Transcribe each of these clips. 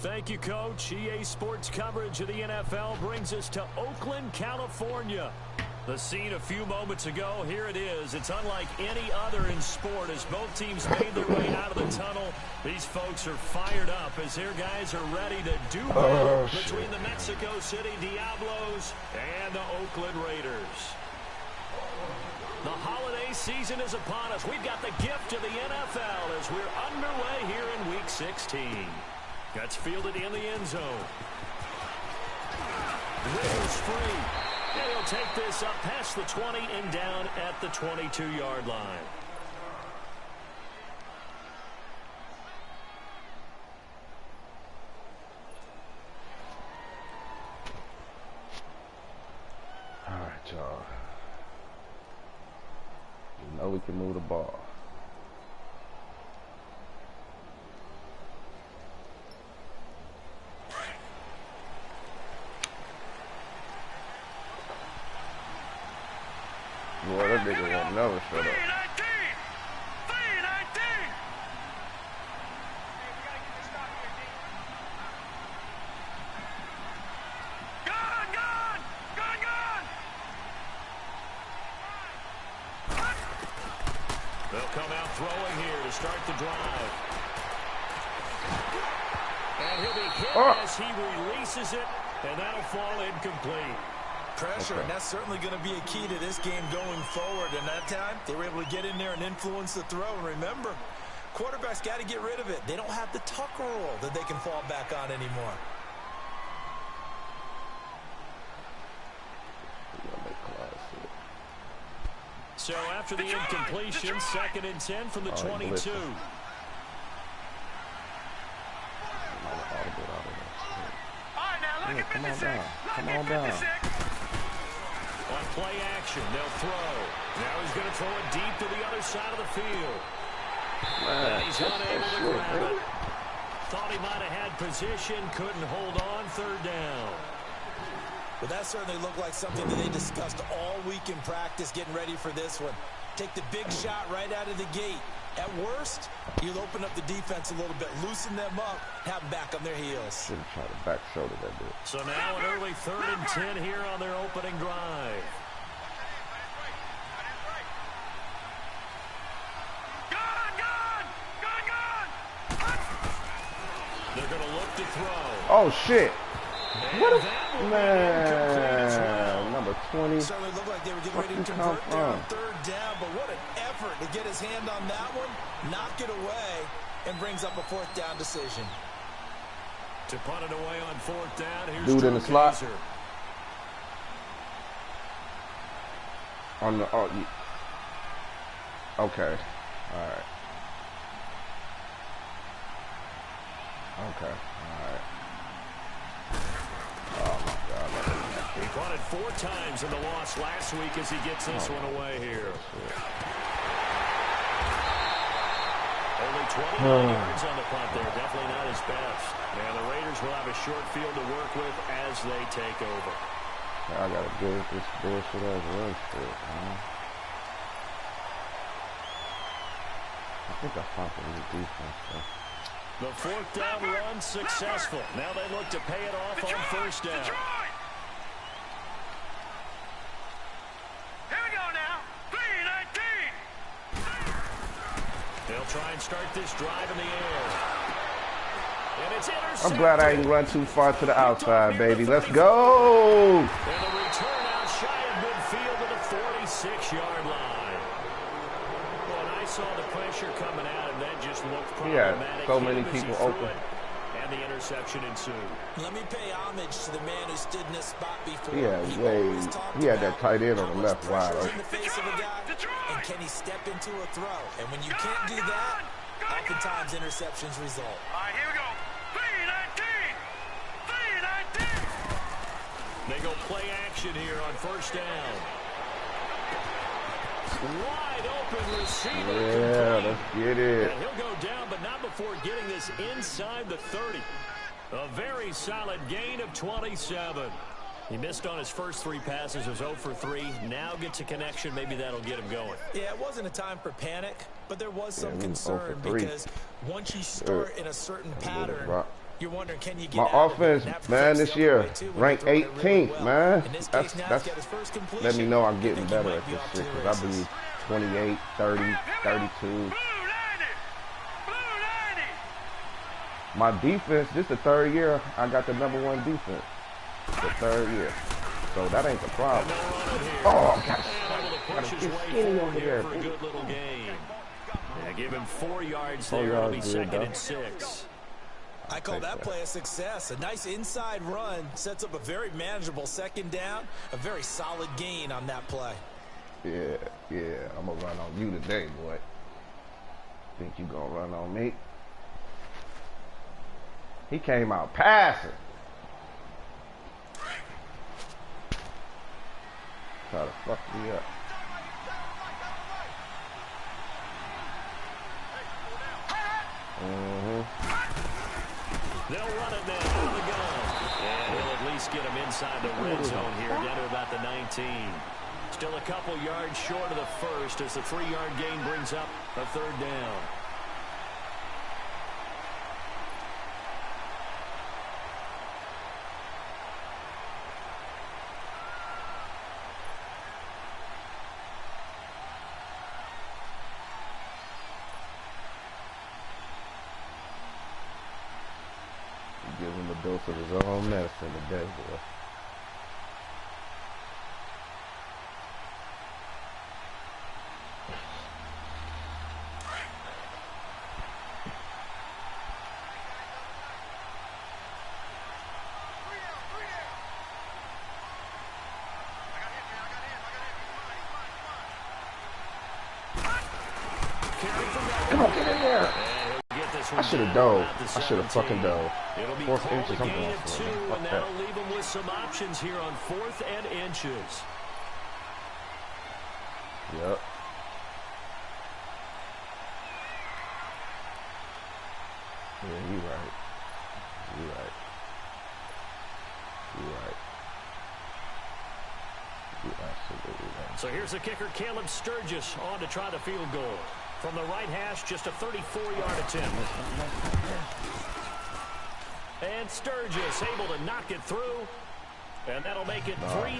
Thank you, Coach. EA Sports coverage of the NFL brings us to Oakland, California. The scene a few moments ago, here it is. It's unlike any other in sport as both teams made their way out of the tunnel. These folks are fired up as their guys are ready to do battle between the Mexico City Diablos and the Oakland Raiders. The holiday season is upon us. We've got the gift of the NFL as we're underway here in Week 16. That's fielded in the end zone. Raiders free. And he'll take this up past the 20 and down at the 22-yard line. All right, y'all. You know we can move the ball. Boy, that nigga won't never shut up. They'll come out throwing here to start the drive. And he'll be hit as he releases it, and that'll fall incomplete. Pressure, and that's certainly going to be a key to this game going forward. And that time, they were able to get in there and influence the throw. And remember, quarterbacks got to get rid of it. They don't have the Tucker rule that they can fall back on anymore. So after the incompletion, 2nd and 10 from the 22. All right, now look at 56. Come on down. On play action, they'll throw. Now he's going to throw it deep to the other side of the field. And he's unable to grab it. Thought he might have had position, couldn't hold on, 3rd down. Well, that certainly looked like something that they discussed all week in practice, getting ready for this one. Take the big shot right out of the gate. At worst, you'll open up the defense a little bit, loosen them up, have them back on their heels. Shouldn't try to back shoulder that bit. So now an early 3rd and 10 here on their opening drive. They're going to look to throw. Oh, shit. What a man. Number 20. Certainly looked like they were getting ready to convert there on 3rd down, but what an effort to get his hand on that one, knock it away, and brings up a 4th down decision. To punt it away on 4th down, here's dude in the slot. Kaiser. On the okay. All right. Okay. All right. Oh my God. He punted 4 times in the loss last week as he gets this one away here. Only 29 yards on the punt there. Definitely not his best. And the Raiders will have a short field to work with as they take over. I got to deal with this bullshit as well. Man. I think I found the new defense, though. The 4th down run successful. Now they look to pay it off on 1st down. Here we go now. 3-19. They'll try and start this drive in the air. And it's intercepted. I'm glad I didn't run too far to the outside, baby. Let's go. And the return out shy of midfield to the 46-yard line. Well, and I saw the pressure coming out, and that just looked problematic. Yeah, so many people open. And the interception ensued. Let me pay homage to the man who stood in this spot before. He had that tight end on the left wide open. In the face of a guy, and can he step into a throw? And when you can't do that, oftentimes interceptions result. All right, here we go. 3-19. They go play action here on 1st down. Wide open receiver. Yeah, let's get it. And he'll go down, but not before getting this inside the 30. A very solid gain of 27. He missed on his first 3 passes, was 0 for 3. Now gets a connection. Maybe that'll get him going. Yeah, it wasn't a time for panic, but there was some concern because once you start in a certain pattern, You're wondering, can you get My out of it? offense, And that man, protects this the other year, way, too, when ranked you're throwing it really 18th, well. man. In this That's case, now he's got his first completion. let me know I'm I getting think he better might at be this off to shit, the because I races. be 28, 30, 32. Blue 90. Blue 90. My defense, this the third year I got the #1 defense. The third year. So that ain't the problem. Oh, God. Push his way forward here for a good little game. Yeah, give him 4 yards there. It'll be second and 6. I call that play a success. A nice inside run sets up a very manageable second down. A very solid gain on that play. Yeah, I'm gonna run on you today, boy. Think you gonna run on me? He came out passing. Try to fuck me up. They'll run it now out of the gun. And he'll at least get him inside the red zone here, down to about the 19. Still a couple yards short of the first as the 3-yard gain brings up a third down. Give him a dose of his own medicine today, boy. Come on, get in there. I should have dove. I should have fucking dove. It'll be 4th inches, I'm gain going of for 2, it. and Fuck that. that'll leave him with some options here on 4th and inches. Yep. Yeah, you right. You right. You right. You absolutely right. So here's the kicker, Caleb Sturgis, on to try the field goal. From the right hash, just a 34-yard attempt. And Sturgis able to knock it through. And that'll make it 3-0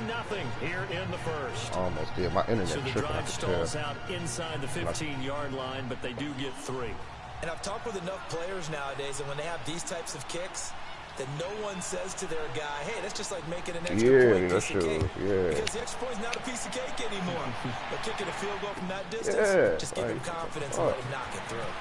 here in the first. Almost did. My internet So the tripping. I drive could stalls tell. out inside the 15-yard line, but they do get 3. And I've talked with enough players nowadays, and when they have these types of kicks, that no one says to their guy, hey, that's just like making an extra point that's piece of true. cake. Yeah. Because the extra point is not a piece of cake anymore. But kicking a field goal from that distance, Yeah, just give him like, confidence and let him knock it through.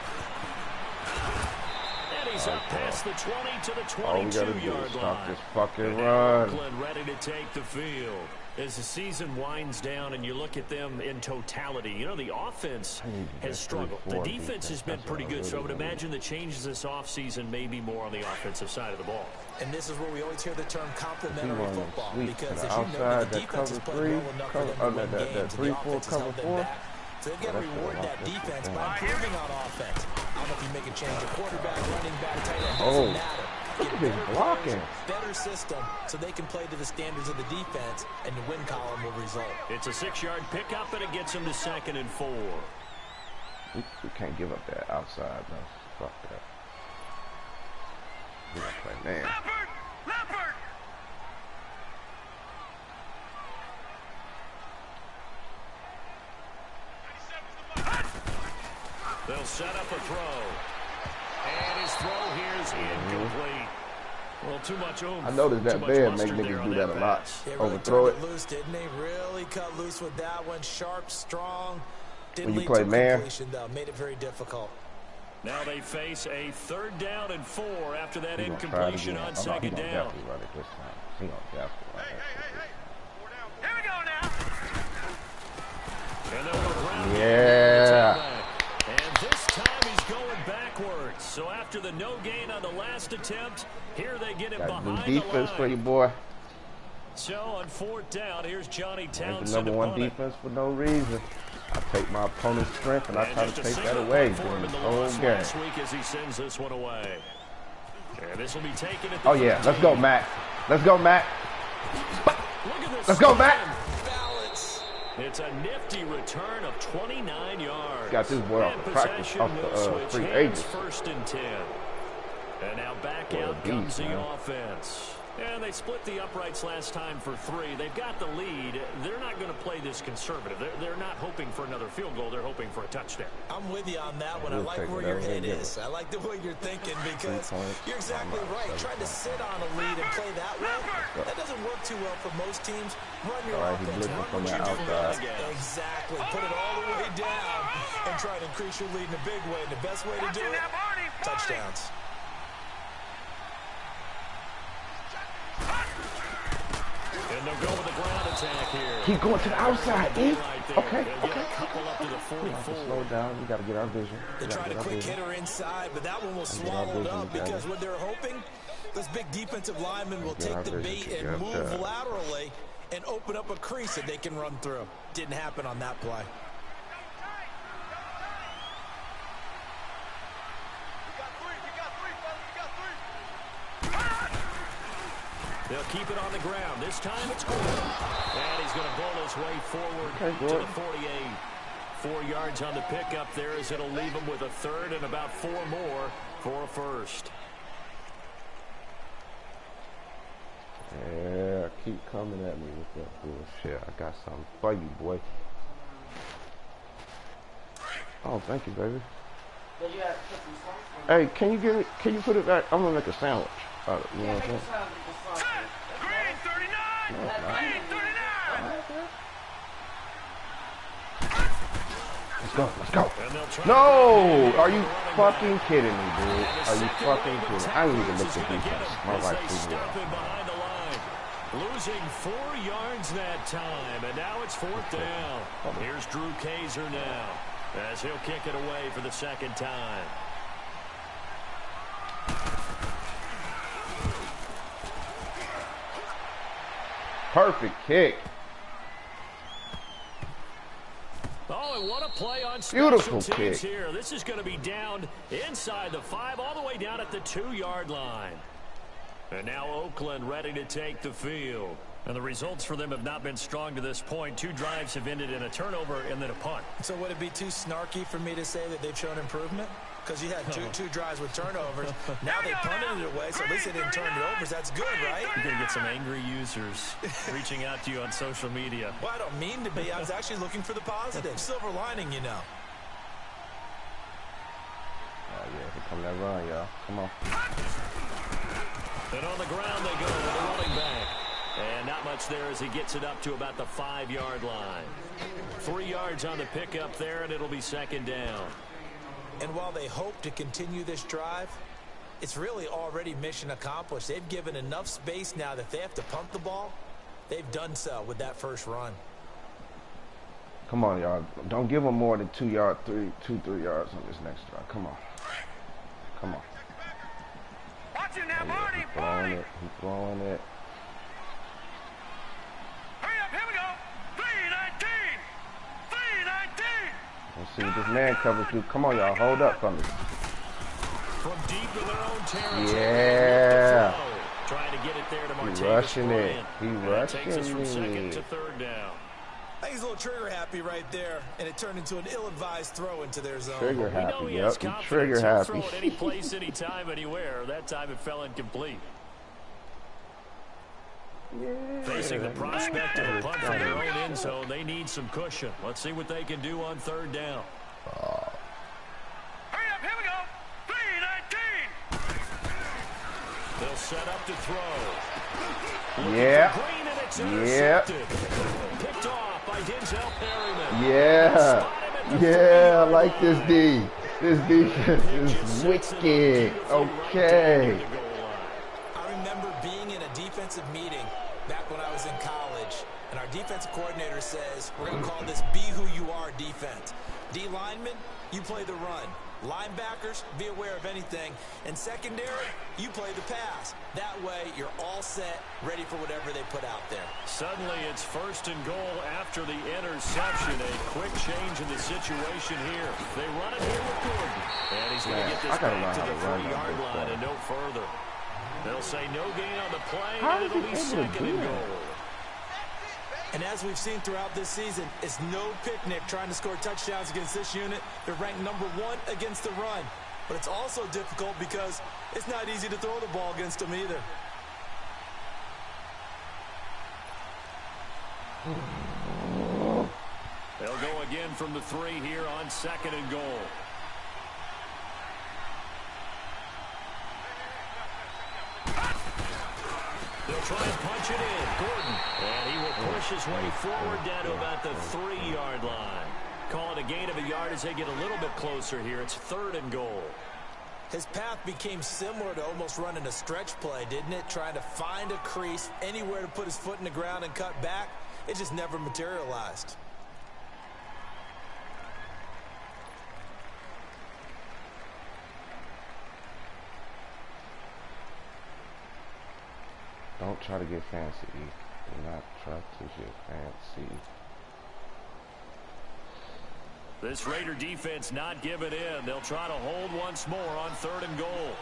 And he's up past the 20 to the All we gotta do 22-yard is stop line. this fucking And run. Oakland ready to take the field. As the season winds down and you look at them in totality, you know, the offense has struggled. The defense has been pretty good, so I would imagine the changes this offseason may be more on the offensive side of the ball. And this is where we always hear the term complementary football. Sweep to Because, the as you know, outside, the that defense has cover played 3, well enough for them to win that games, and 3-4 the offense has cover held them 4. back. So they've got to That's reward the that offensive defense thing. by improving on offense. I don't know if you make a change at quarterback, running back, tight end, Oh. doesn't matter. Look Get at his better blocking. players, better system, so they can play to the standards of the defense, and the win column will result. It's a 6-yard pickup, and it gets him to 2nd and 4. We can't give up that outside, no. Fuck that. We gotta play man. Leopard. Leopard. They'll set up a throw. And his throw here is incomplete. Well, too much oomph. I noticed that Too much band make mustard there niggas on do that a lot. pass. They really Overthrow turned it. it loose, didn't they? Really cut loose with that one. Sharp, strong. Didn't When you lead play to man. completion, though. Made it very difficult. Now they face a 3rd down and 4 after that He gonna try it incompletion again. on Oh, no, he 2nd gonna down. definitely run it this time. He gonna definitely run it this time. Here we go now. And they'll look around. Yeah. And this time he's going backwards. So after the no gain on the last attempt, here they get him Got new behind the defense for you, line. boy. So on 4th down, here's Johnny Ain't the Townsend. #1 to punt it. defense for no reason. I take my opponent's strength and I And try to just a take that single away point for him during in this the whole loss game. last week as he sends this one away. And this will be taken at the Oh yeah, let's 13. go, Mac. Let's go, Mac. Look at this. Let's go, Mac. Balance. It's a nifty return of 29 yards. Got this boy off And the practice, possession off will the switch free hands, agents. 1st and 10. And now back out comes the offense. And they split the uprights last time for 3. They've got the lead. They're not going to play this conservative. They're not hoping for another field goal. They're hoping for a touchdown. I'm with you on that one. I like where your head is. I like the way you're thinking because you're exactly right. Trying to sit on a lead and play that way, that doesn't work too well for most teams. Run your offense. Run what you're doing. Exactly. Put it all the way down and try to increase your lead in a big way. And the best way to do it, touchdowns. And they'll go with the ground attack here. Keep going to the outside, dude. Okay. Couple up to the 44. Slow down. We got to get our vision. They tried a quick hitter inside, but that one was swallowed up because what they're hoping, this big defensive lineman will take the bait and move laterally and open up a crease that they can run through. Didn't happen on that play. They'll keep it on the ground. This time it's Gordon. And he's going to bowl his way forward to the 48. 4 yards on the pickup there as it'll leave him with a third and about 4 more for a first. Yeah, keep coming at me with that bullshit. I got something for you, boy. Oh, thank you, baby. Hey, can you put it back? I'm gonna make a sandwich. You know what I'm saying? Green 39! Green 39! Let's go. No! Are you fucking kidding me, dude? Are you fucking kidding me? I didn't even look at the defense. My wife threw me off. Losing 4 yards that time, and now it's 4th down. Here's Drew Kaiser now, as he'll kick it away for the second time. Perfect kick. Oh, and what a play on special Beautiful teams kick here. This is going to be down inside the 5, all the way down at the 2-yard line. And now Oakland ready to take the field. And the results for them have not been strong to this point. 2 drives have ended in a turnover and then a punt. So would it be too snarky for me to say that they've shown improvement? Because you had two drives with turnovers. Now they punted it away, so at least they didn't turn it over. That's good, right? You're going to get some angry users reaching out to you on social media. Well, I don't mean to be. I was actually looking for the positive. Silver lining, you know. Oh, yeah, here come that run, y'all. Come on. And on the ground they go with the running back. And not much there as he gets it up to about the 5-yard line. 3 yards on the pickup there, and it'll be second down. And while they hope to continue this drive, it's really already mission accomplished. They've given enough space now that if they have to punt the ball, they've done so with that first run. Come on, y'all. Don't give them more than 2 yards, 3 yards on this next drive. Come on. Come on. Watching that body, He's throwing it. He's throwing it. Hurry up, here we go. 319. 319. Let's see what this man covers do. Come on, y'all. Hold up for me. From deep in their own territory. Yeah. Trying to get it there to Martavis He rushing it. Bryant. He That takes us rushing from second it. to third down. I think he's a little trigger happy right there, and it turned into an ill-advised throw into their zone. Trigger We know happy. he has Yep. He confidence. trigger He'll happy. throw it any place, anytime, anywhere. That time it fell incomplete. Yeah. Facing the prospect of a punt from their own end zone, they need some cushion. Let's see what they can do on third down. Hurry up, here we go. 319. They'll set up to throw. Yeah. Green, and it's Yeah. intercepted. Picked off by Denzel Perryman. Yeah. Spot him at the Yeah, I 3-yard like line. this D. This defense is wicked. Okay. I remember being in a defensive meeting back when I was in college, and our defensive coordinator says, we're going to call this be who you are defense. D linemen, you play the run. Linebackers, be aware of anything. And secondary, you play the pass. That way, you're all set, ready for whatever they put out there. Suddenly, it's 1st and goal after the interception. A quick change in the situation here. They run it here with Gordon. And he's going to get this back to the 3-yard line and no further. They'll say no gain on the play, and it'll be 2nd and goal. And as we've seen throughout this season, it's no picnic trying to score touchdowns against this unit. They're ranked #1 against the run. but it's also difficult because it's not easy to throw the ball against him either. They'll go again from the 3 here on 2nd and goal. They'll try and punch it in. Gordon. And he will push his way forward down to about the 3-yard line. Call it a gain of a yard as they get a little bit closer here. It's 3rd and goal. His path became similar to almost running a stretch play, didn't it? Trying to find a crease, anywhere to put his foot in the ground and cut back. It just never materialized. Don't try to get fancy. Do not try to get fancy. This Raider defense not giving in. They'll try to hold once more on 3rd and goal.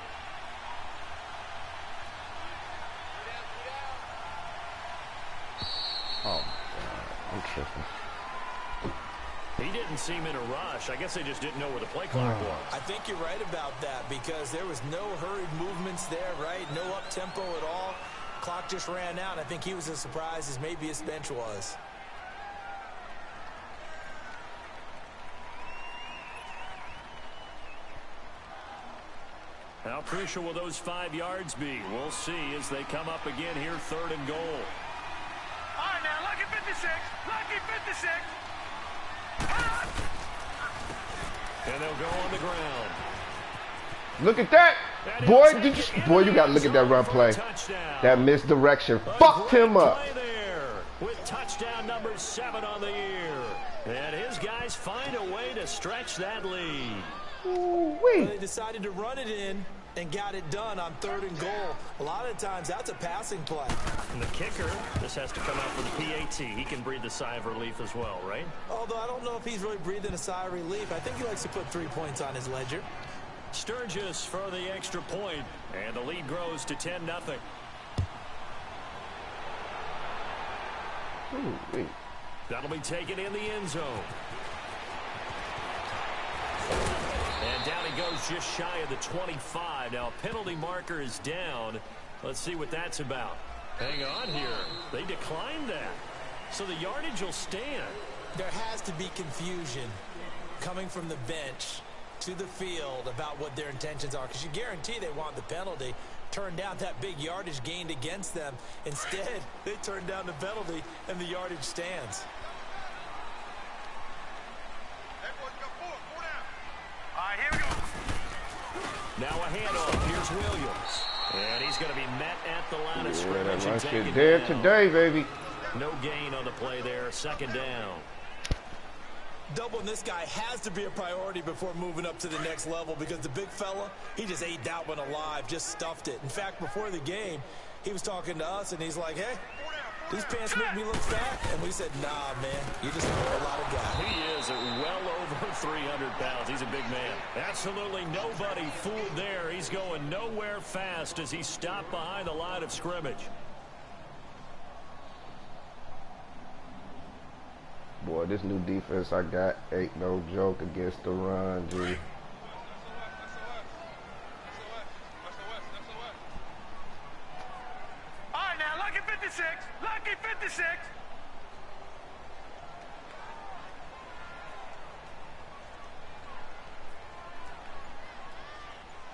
Oh, God. I'm tripping. He didn't seem in a rush. I guess they just didn't know where the play clock was. I think you're right about that because there was no hurried movements there, right? No up-tempo at all. Clock just ran out. I think he was as surprised as maybe his bench was. How crucial will those 5 yards be? We'll see as they come up again here, 3rd and goal. All right, now, lucky 56. Lucky 56. And they'll go on the ground. Look at that. Boy, boy, you got to look at that run play. That misdirection fucked him up. With touchdown number 7 on the year. And his guys find a way to stretch that lead. Ooh-wee. They decided to run it in and got it done on 3rd and goal. A lot of times that's a passing play. And the kicker, this has to come out for the PAT. He can breathe a sigh of relief as well, right? Although I don't know if he's really breathing a sigh of relief. I think he likes to put 3 points on his ledger. Sturgis for the extra point, and the lead grows to 10-0. Ooh-wee. That'll be taken in the end zone. And down he goes just shy of the 25. Now a penalty marker is down. Let's see what that's about. Hang on here. They declined that. So the yardage will stand. There has to be confusion coming from the bench to the field about what their intentions are, because you guarantee they want the penalty. Turned down that big yardage gained against them. Instead, they turned down the penalty, and the yardage stands. All right, here we go. Now a handoff. Here's Williams. And he's going to be met at the line of Yeah, scrimmage. that run shit there today, baby. No gain on the play there. 2nd down. Doubling this guy has to be a priority before moving up to the next level, because the big fella, he just ate that one alive, just stuffed it. In fact, before the game, he was talking to us, and he's like, hey, these pants make me look fat. And we said, nah, man, you just a lot of guy. He is well over 300 pounds. He's a big man. Absolutely nobody fooled there. He's going nowhere fast as he stopped behind the line of scrimmage. Boy, this new defense I got ain't no joke against the run, G. All right, now, lucky 56. Lucky 56.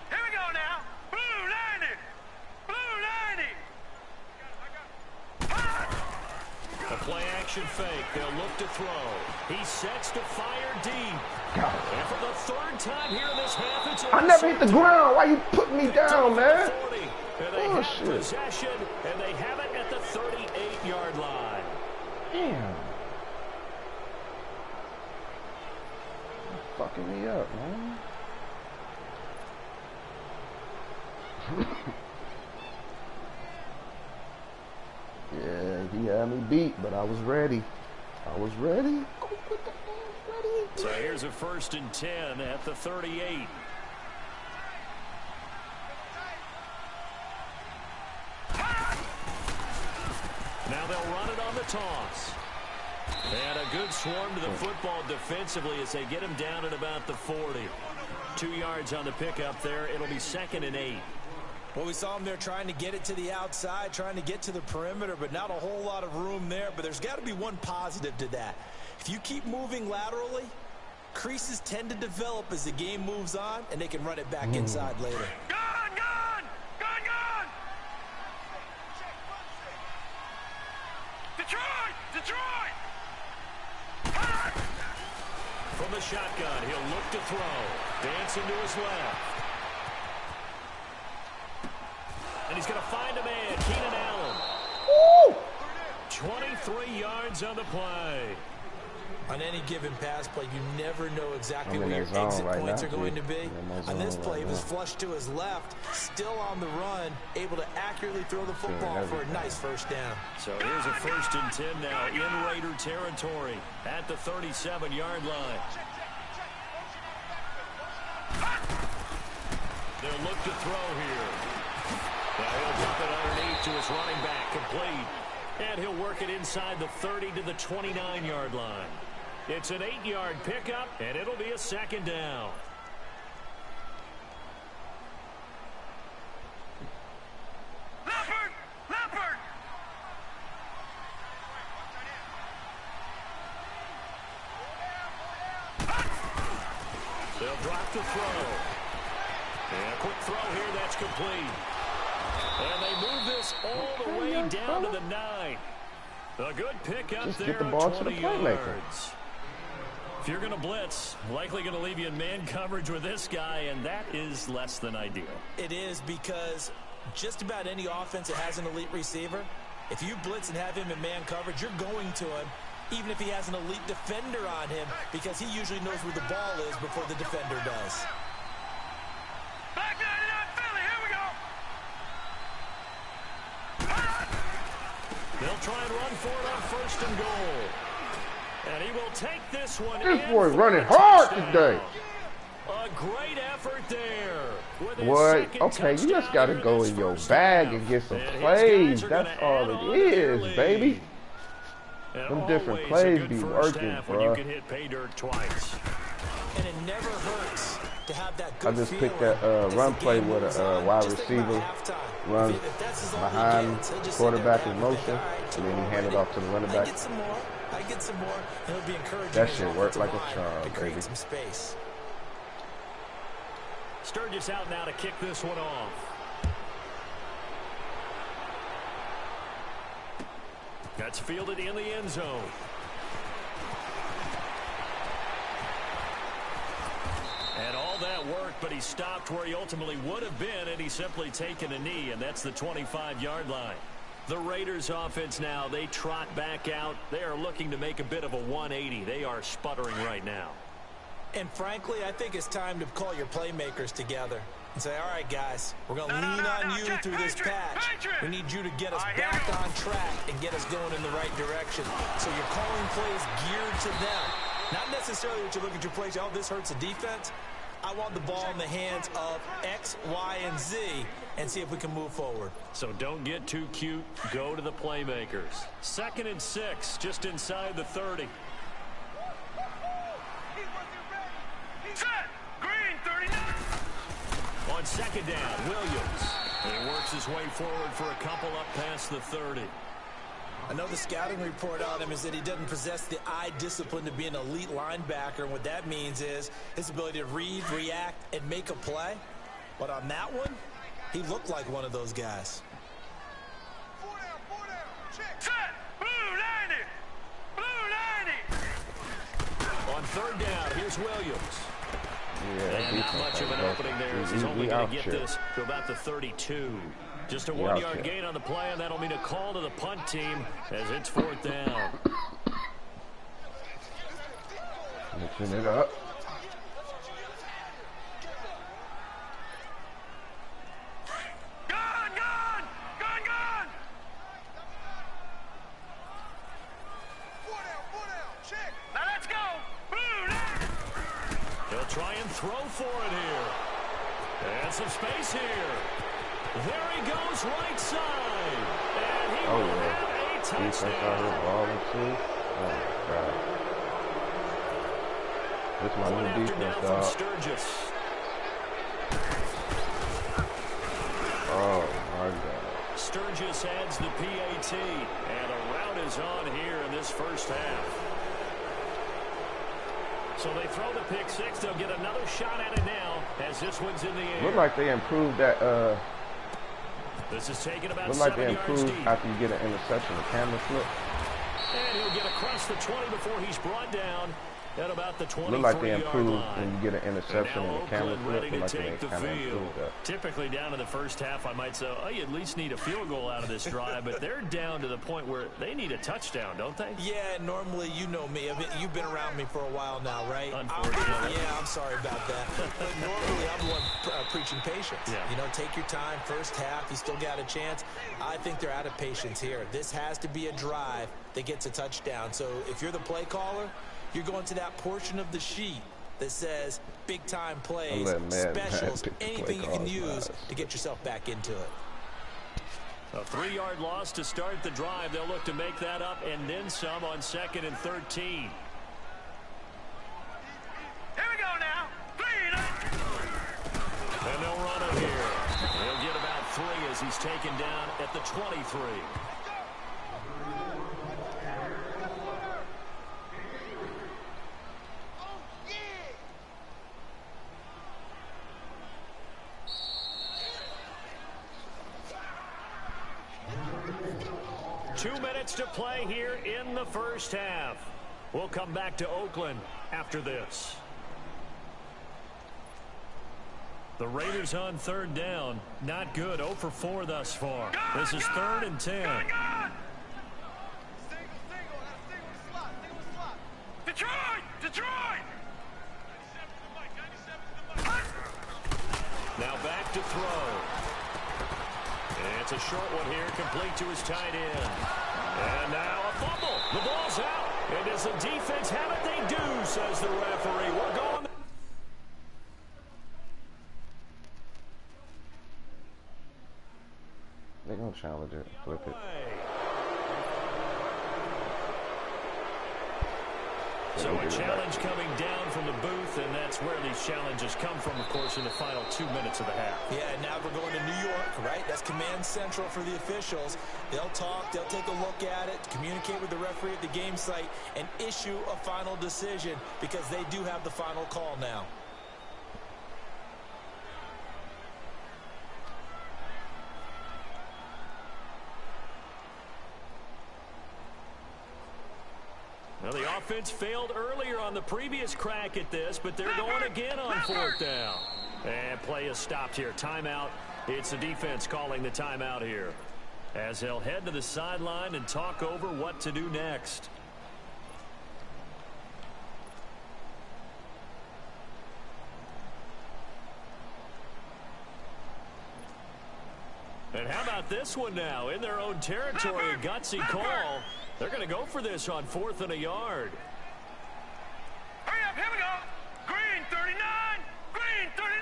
Here we go now. Blue 90. Blue 90. A play action fake. They'll look to throw. He sets to fire deep. God. And for the 3rd time here in this half, it's I never hit the ground. Why you putting me down, man? 40. And they Oh, have shit. possession, and they have it at the 38-yard line. Damn. You're fucking me up, man. Yeah, he had me beat, but I was ready. I was ready. So here's a 1st and 10 at the 38. Now they'll run it on the toss. And a good swarm to the football defensively as they get him down at about the 40. 2 yards on the pickup there. It'll be 2nd and 8. Well, we saw him there trying to get it to the outside, trying to get to the perimeter, but not a whole lot of room there. But there's got to be one positive to that. If you keep moving laterally, creases tend to develop as the game moves on, and they can run it back inside later. Gone, gone, gone, gone. Detroit, Detroit. From the shotgun, he'll look to throw. Dancing to his left. And he's going to find a man, Keenan Allen. Woo! 23 yards on the play. On any given pass play, you never know exactly where your exit points are going to be. On this play, he was flushed to his left, still on the run, able to accurately throw the football for a nice first down. So here's a 1st and 10 now in Raider territory at the 37-yard line. They'll look to throw here. Now he'll drop it underneath to his running back, complete. And he'll work it inside the 30 to the 29-yard line. It's an 8-yard pickup, and it'll be a 2nd down. Leopard, Leopard. They'll drop the throw. And a quick throw here, that's complete. And they move this all the way down to the 9. A good pickup Just there, get the ball to the 20 playmaker. yards. If you're going to blitz, likely going to leave you in man coverage with this guy, and that is less than ideal. It is, because just about any offense that has an elite receiver, if you blitz and have him in man coverage, you're going to him, even if he has an elite defender on him, because he usually knows where the ball is before the defender does. Back 99 Philly, here we go. They'll try and run for it on 1st and goal. And he will take this one. This boy running hard today. A great effort there. Boy, okay, you just got to go in your bag and get some plays. That's all it is, baby. Some different plays be working, bro. You can hit pay dirt twice. And it never hurts to have that good I just picked that run play with a wide receiver runs behind quarterback in motion, and then he handed off to the running back. I get some more. It'll be encouraging. That shit worked like a charm, baby. Some space. Sturgis out now to kick this one off. That's fielded in the end zone. And all that work, but he stopped where he ultimately would have been, and he's simply taken a knee, and that's the 25-yard line. The Raiders offense now, they trot back out. They are looking to make a bit of a 180. They are sputtering right now. And frankly, I think it's time to call your playmakers together and say, all right, guys, we're going to lean on you through this patch. We need you to get us back on track and get us going in the right direction. So you're calling plays geared to them. Not necessarily what you look at your plays, oh, this hurts the defense. I want the ball in the hands of X, Y, and Z and see if we can move forward. So don't get too cute. Go to the playmakers. 2nd and 6, just inside the 30. Set. Green 39. On 2nd down, Williams. And he works his way forward for a couple up past the 30. I know the scouting report on him is that he doesn't possess the eye discipline to be an elite linebacker. And what that means is his ability to read, react, and make a play. But on that one, he looked like one of those guys. Set. Blue 90. Blue 90. On 3rd down, here's Williams. Yeah, and not much of an opening there. He's only going to get this to about the 32. Just a 1-yard gain on the play, and that'll mean a call to the punt team as it's 4th down. Mixing it up. Gone, gone, gone, gone. Now let's go. Blue 90. He'll try and throw for it here. And some space here. There he goes, right side. And he will have a touchdown. Ball into. Oh, God. This is my new defense, dog. Sturgis. Oh, my God. Sturgis adds the PAT, and a rout is on here in this first half. So they throw the pick six. They'll get another shot at it now as this one's in the air. Look like they improved that. This is taken about Look like 7 they yards improved deep. after you get an interception, the camera flip. And he'll get across the 20 before he's brought down at about the 23-yard line. Look like they improved when you get an interception and the camera Oakland flip. ready to Look like take they the kind of field. improved that. Typically down in the first half, I might say, oh, you at least need a field goal out of this drive, but they're down to the point where they need a touchdown, don't they? Yeah, normally, you know me. I mean, you've been around me for a while now, right? Unfortunately. Yeah, I'm sorry about that. But normally, I'm the one preaching patience. Yeah. You know, take your time. First half, you still got a chance. I think they're out of patience here. This has to be a drive that gets a touchdown. So if you're the play caller, you're going to that portion of the sheet that says big-time plays, specials, anything you can use to get yourself back into it. A 3-yard loss to start the drive. They'll look to make that up and then some on 2nd and 13. Here we go now. 3 and 19. And they'll run it here. They'll get about 3 as he's taken down at the 23. 2 minutes to play here in the first half. We'll come back to Oakland after this. The Raiders on 3rd down. Not good. 0 for 4 thus far. This is 3rd and 10. Detroit! Detroit! Now back to throw. It's a short one here, complete to his tight end. And now a fumble. The ball's out. And does the defense have it? They do, says the referee. We're going. They're going to challenge it, flip it. So a challenge coming down from the booth, and that's where these challenges come from, of course, in the final 2 minutes of the half. Yeah, now we're going to New York, right? That's command central for the officials. They'll talk, they'll take a look at it, communicate with the referee at the game site, and issue a final decision because they do have the final call now. Well, the offense failed earlier on the previous crack at this, but they're going again on 4th down. And play is stopped here. Timeout. It's the defense calling the timeout here, as they'll head to the sideline and talk over what to do next. And how about this one now? In their own territory, a gutsy call. They're going to go for this on 4th and a yard. Hurry up, here we go. Green 39. Green 39.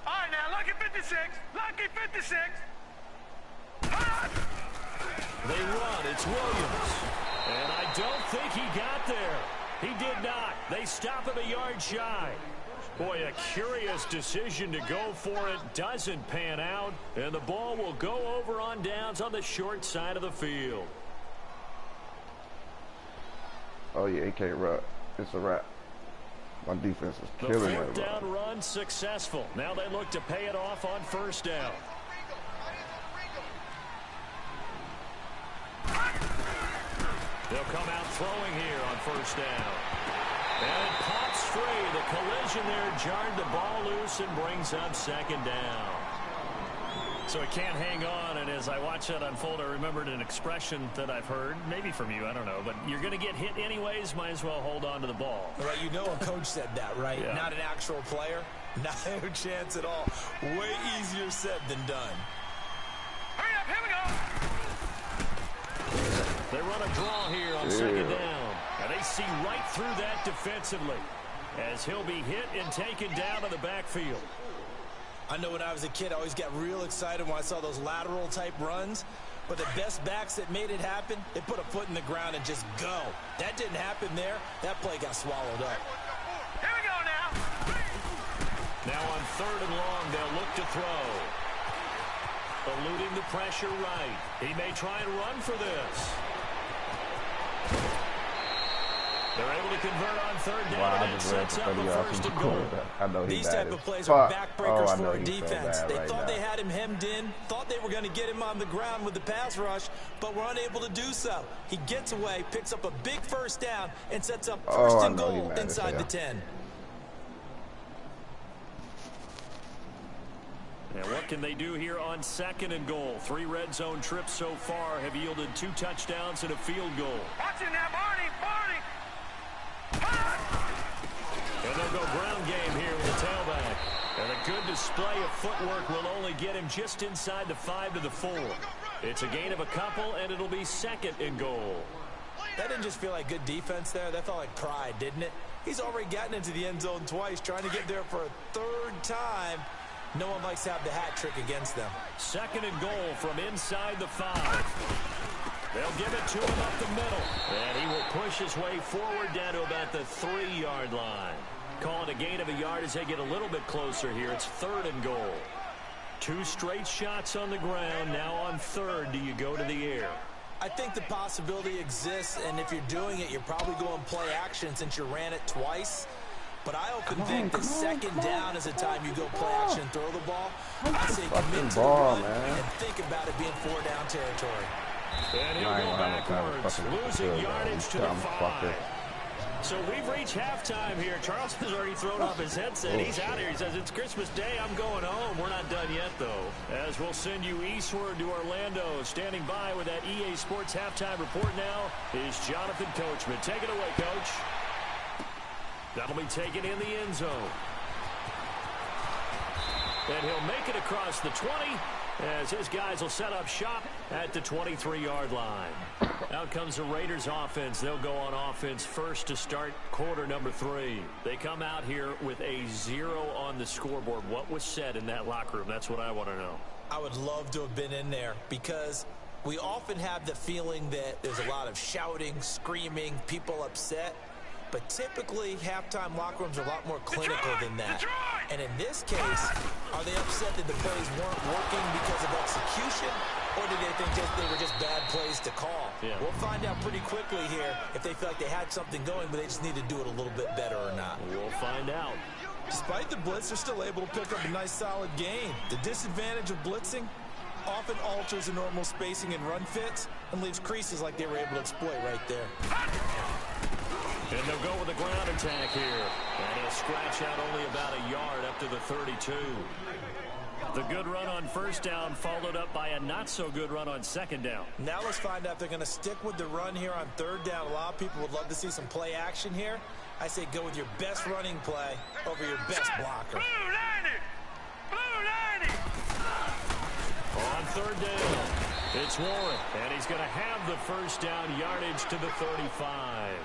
All right, now, lucky 56. Lucky 56. They run. It's Williams. And I don't think he got there. He did not. They stop him a yard shy. Boy, a curious decision to go for it. Doesn't pan out. And the ball will go over on downs on the short side of the field. Oh, yeah, he can't run. It's a wrap. My defense is killing The that 4th down run successful. Now they look to pay it off on 1st down. They'll come out throwing here on 1st down. And it pops free. The collision there jarred the ball loose and brings up 2nd down. So it can't hang on, and as I watch that unfold, I remembered an expression that I've heard, maybe from you, I don't know, but you're going to get hit anyways, might as well hold on to the ball. Right, you know a coach said that, right? Yeah. Not an actual player. Not a chance at all. Way easier said than done. Hurry up, here we go. They run a draw here on 2nd down. And they see right through that defensively as he'll be hit and taken down to the backfield. I know when I was a kid, I always got real excited when I saw those lateral type runs. But the best backs that made it happen, they put a foot in the ground and just go. That didn't happen there. That play got swallowed up. Here we go now. 3 Now on 3rd and long, they'll look to throw. Eluding the pressure right. He may try and run for this. They're able to convert on 3rd down. Wow, and that sets up a 1st and goal. I know These type of plays are backbreakers for a defense. They thought they had him hemmed in, thought they were going to get him on the ground with the pass rush, but were unable to do so. He gets away, picks up a big 1st down, and sets up 1st and goal inside the 10. And what can they do here on 2nd and goal? 3 red zone trips so far have yielded 2 touchdowns and a field goal. Watch it now, Barney, Barney. And they'll go ground game here with the tailback. And a good display of footwork will only get him just inside the 5 to the 4. It's a gain of a couple, and it'll be 2nd and goal. That didn't just feel like good defense there. That felt like pride, didn't it? He's already gotten into the end zone twice, trying to get there for a 3rd time. No one likes to have the hat trick against them. 2nd and goal from inside the 5. They'll give it to him up the middle. And he will push his way forward down to about the 3-yard line. Calling a gain of a yard as they get a little bit closer here. It's 3rd and goal. 2 straight shots on the ground. Now on 3rd, do you go to the air? I think the possibility exists, and if you're doing it, you're probably going play action since you ran it twice. But I often think the 2nd down is the time you go play action, throw the ball. I say commit to the run and think about it being 4-down territory. And he'll go backwards, losing yardage to the 5. So we've reached halftime here. Charles has already thrown off his headset. He's out here. He says, it's Christmas Day. I'm going home. We're not done yet, though. As we'll send you eastward to Orlando. Standing by with that EA Sports halftime report now is Jonathan Coachman. Take it away, Coach. That'll be taken in the end zone. And he'll make it across the 20 as his guys will set up shop at the 23-yard line. Out comes the Raiders offense. They'll go on offense first to start quarter number 3. They come out here with a 0 on the scoreboard. What was said in that locker room? That's what I want to know. I would love to have been in there because we often have the feeling that there's a lot of shouting, screaming, people upset. But typically, halftime locker rooms are a lot more clinical than that. And in this case, are they upset that the plays weren't working because of execution? Or do they think they were just bad plays to call? Yeah. We'll find out pretty quickly here if they feel like they had something going, but they just need to do it a little bit better or not. We'll find out. Despite the blitz, they're still able to pick up a nice, solid gain. The disadvantage of blitzing often alters the normal spacing and run fits and leaves creases like they were able to exploit right there. And they'll go with a ground attack here. And he'll scratch out only about a yard up to the 32. The good run on 1st down followed up by a not-so-good run on 2nd down. Now let's find out if they're going to stick with the run here on 3rd down. A lot of people would love to see some play action here. I say go with your best running play over your best blocker. Blue 90! Blue 90! On 3rd down, it's Warren. And he's going to have the 1st down yardage to the 35.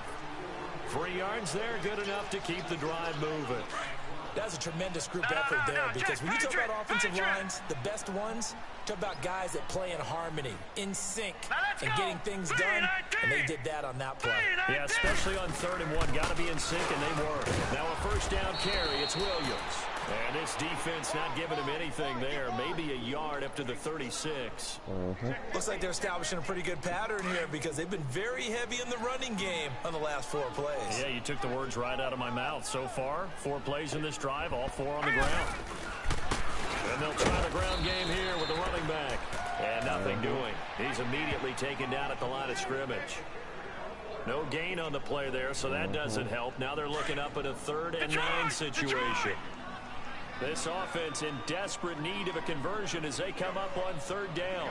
3 yards there, good enough to keep the drive moving. That's a tremendous group effort there because when you talk about offensive lines, the best ones, talk about guys that play in harmony, in sync, and getting things done, and they did that on that play. Yeah, especially on 3rd and 1, got to be in sync, and they were. Now a 1st down carry, it's Williams. And this defense not giving him anything there. Maybe a yard up to the 36. Looks like they're establishing a pretty good pattern here because they've been very heavy in the running game on the last 4 plays. Yeah, you took the words right out of my mouth. So far, 4 plays in this drive, all 4 on the ground. And they'll try the ground game here with the running back. And nothing doing. He's immediately taken down at the line of scrimmage. No gain on the play there, so that doesn't help. Now they're looking up at a 3rd and 9 situation. This offense in desperate need of a conversion as they come up on 3rd down.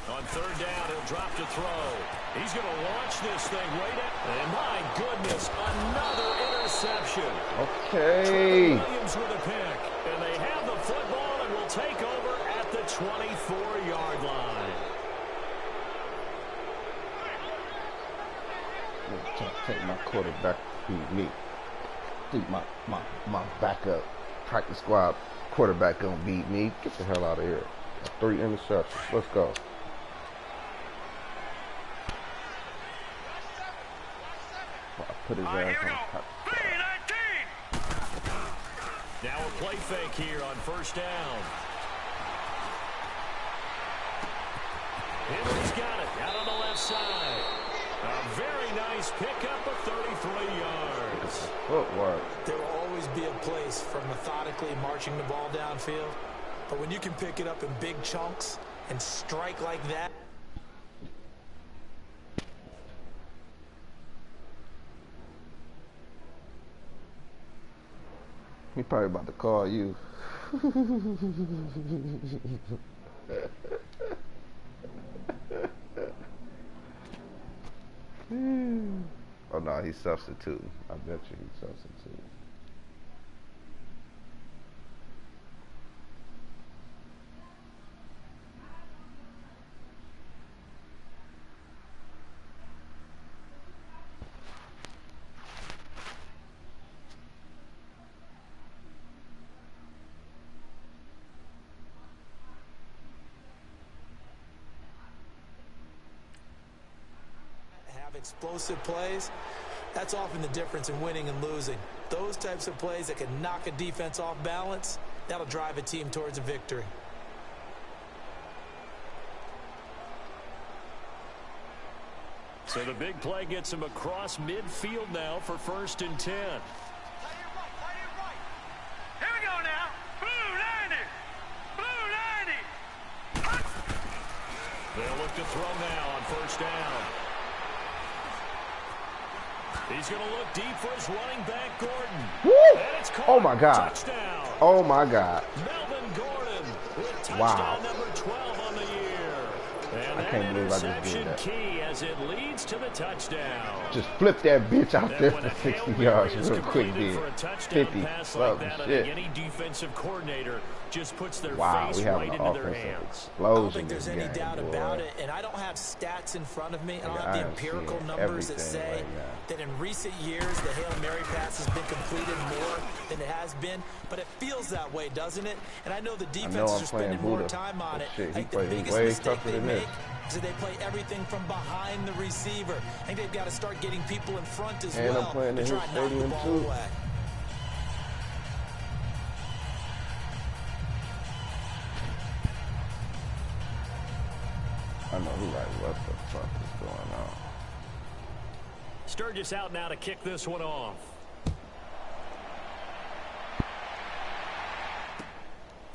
On 3rd down, he'll drop to throw. He's going to launch this thing right at, and my goodness, another interception. Okay. Williams with a pick, and they have the football and will take over at the 24-yard line. Take my quarterback to beat me. Think my backup practice squad quarterback gonna beat me. Get the hell out of here. 3 interceptions. Let's go. Put his ass on top. Now a play fake here on first down. Henry's got it out on the left side. A very nice pickup of 33 yards. Footwork. There will always be a place for methodically marching the ball downfield. But when you can pick it up in big chunks and strike like that. He probably about to call you. Oh no, he's substituting. I bet you he's substituting. Explosive plays, that's often the difference in winning and losing. Those types of plays that can knock a defense off balance, that'll drive a team towards a victory. So the big play gets him across midfield now for 1st and 10. Here we go now. Blue 90. Blue 90. They'll look to throw now on 1st down. He's going to look deep for his running back, Gordon. Woo! And it's caught. Oh my God. Touchdown. Oh my God. Melvin Gordon with touchdown Wow. number 12 on the year. And I can't believe I just did that. key as it leads to the touchdown. Just flip that bitch out there When for a 60 Hail yards Mary is real quick, completed dude. for a touchdown 50. pass Love like that, I shit. think any defensive coordinator just puts their Wow, face we have right an into their offensive hands. I don't explosion think there's this any game, doubt boy. about it, and I don't have stats in front of me. I don't have I the am empirical seeing numbers that everything say right now. that in recent years the Hail Mary pass has been completed more than it has been, but it feels that way, doesn't it? And I know the defenses are spending more time on it. Shit, I he think the played biggest way mistake tougher they than make this. is that they play everything from behind the receiver. I think they've got to start getting people in front as And I'm well playing to in try his and knock the stadium, ball too. away. I know he like, what the fuck is going on? Sturgis out now to kick this one off.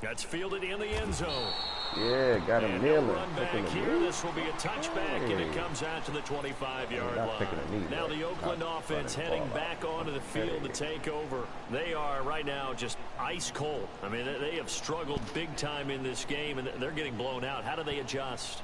That's fielded in the end zone. Yeah, got him And kneeling. no run Taking back the here. knee. This will be a touchback, and it comes out to the 25-yard Not taking a knee, line. Now though. the Oakland Not offense running the heading ball back out. onto the field to take over. They are right now just ice cold. I mean, they have struggled big time in this game, and they're getting blown out. How do they adjust?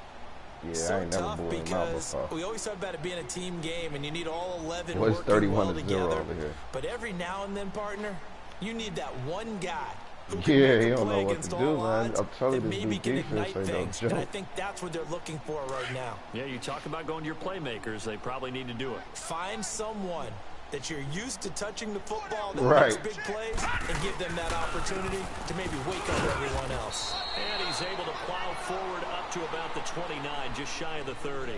Yeah, So I ain't never tough blew him out because before. we always talk about it being a team game and you need all 11 It was working well 31-0 together. over here. But every now and then, partner, you need that one guy who Yeah, can he make a don't play know what against to all do, man. odds I'm telling that you, this maybe new can defense ignite ain't no things. And I joke. think that's what they're looking for right now. Yeah, you talk about going to your playmakers. They probably need to do it. Find someone that you're used to touching the football that Right. makes big plays and give them that opportunity to maybe wake up everyone else. And he's able to plow forward up to about the 29, just shy of the 30.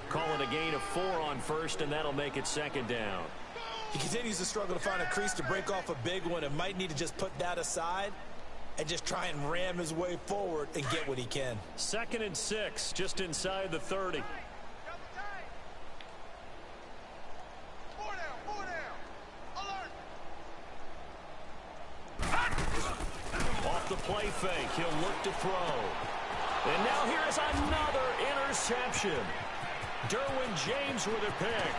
Calling a gain of 4 on first, and that'll make it 2nd down. He continues to struggle to find a crease to break off a big one and might need to just put that aside and just try and ram his way forward and get what he can. 2nd and 6, just inside the 30. Four down. Alert. Off the play fake, he'll look to throw. And now here is another interception. Derwin James with a pick.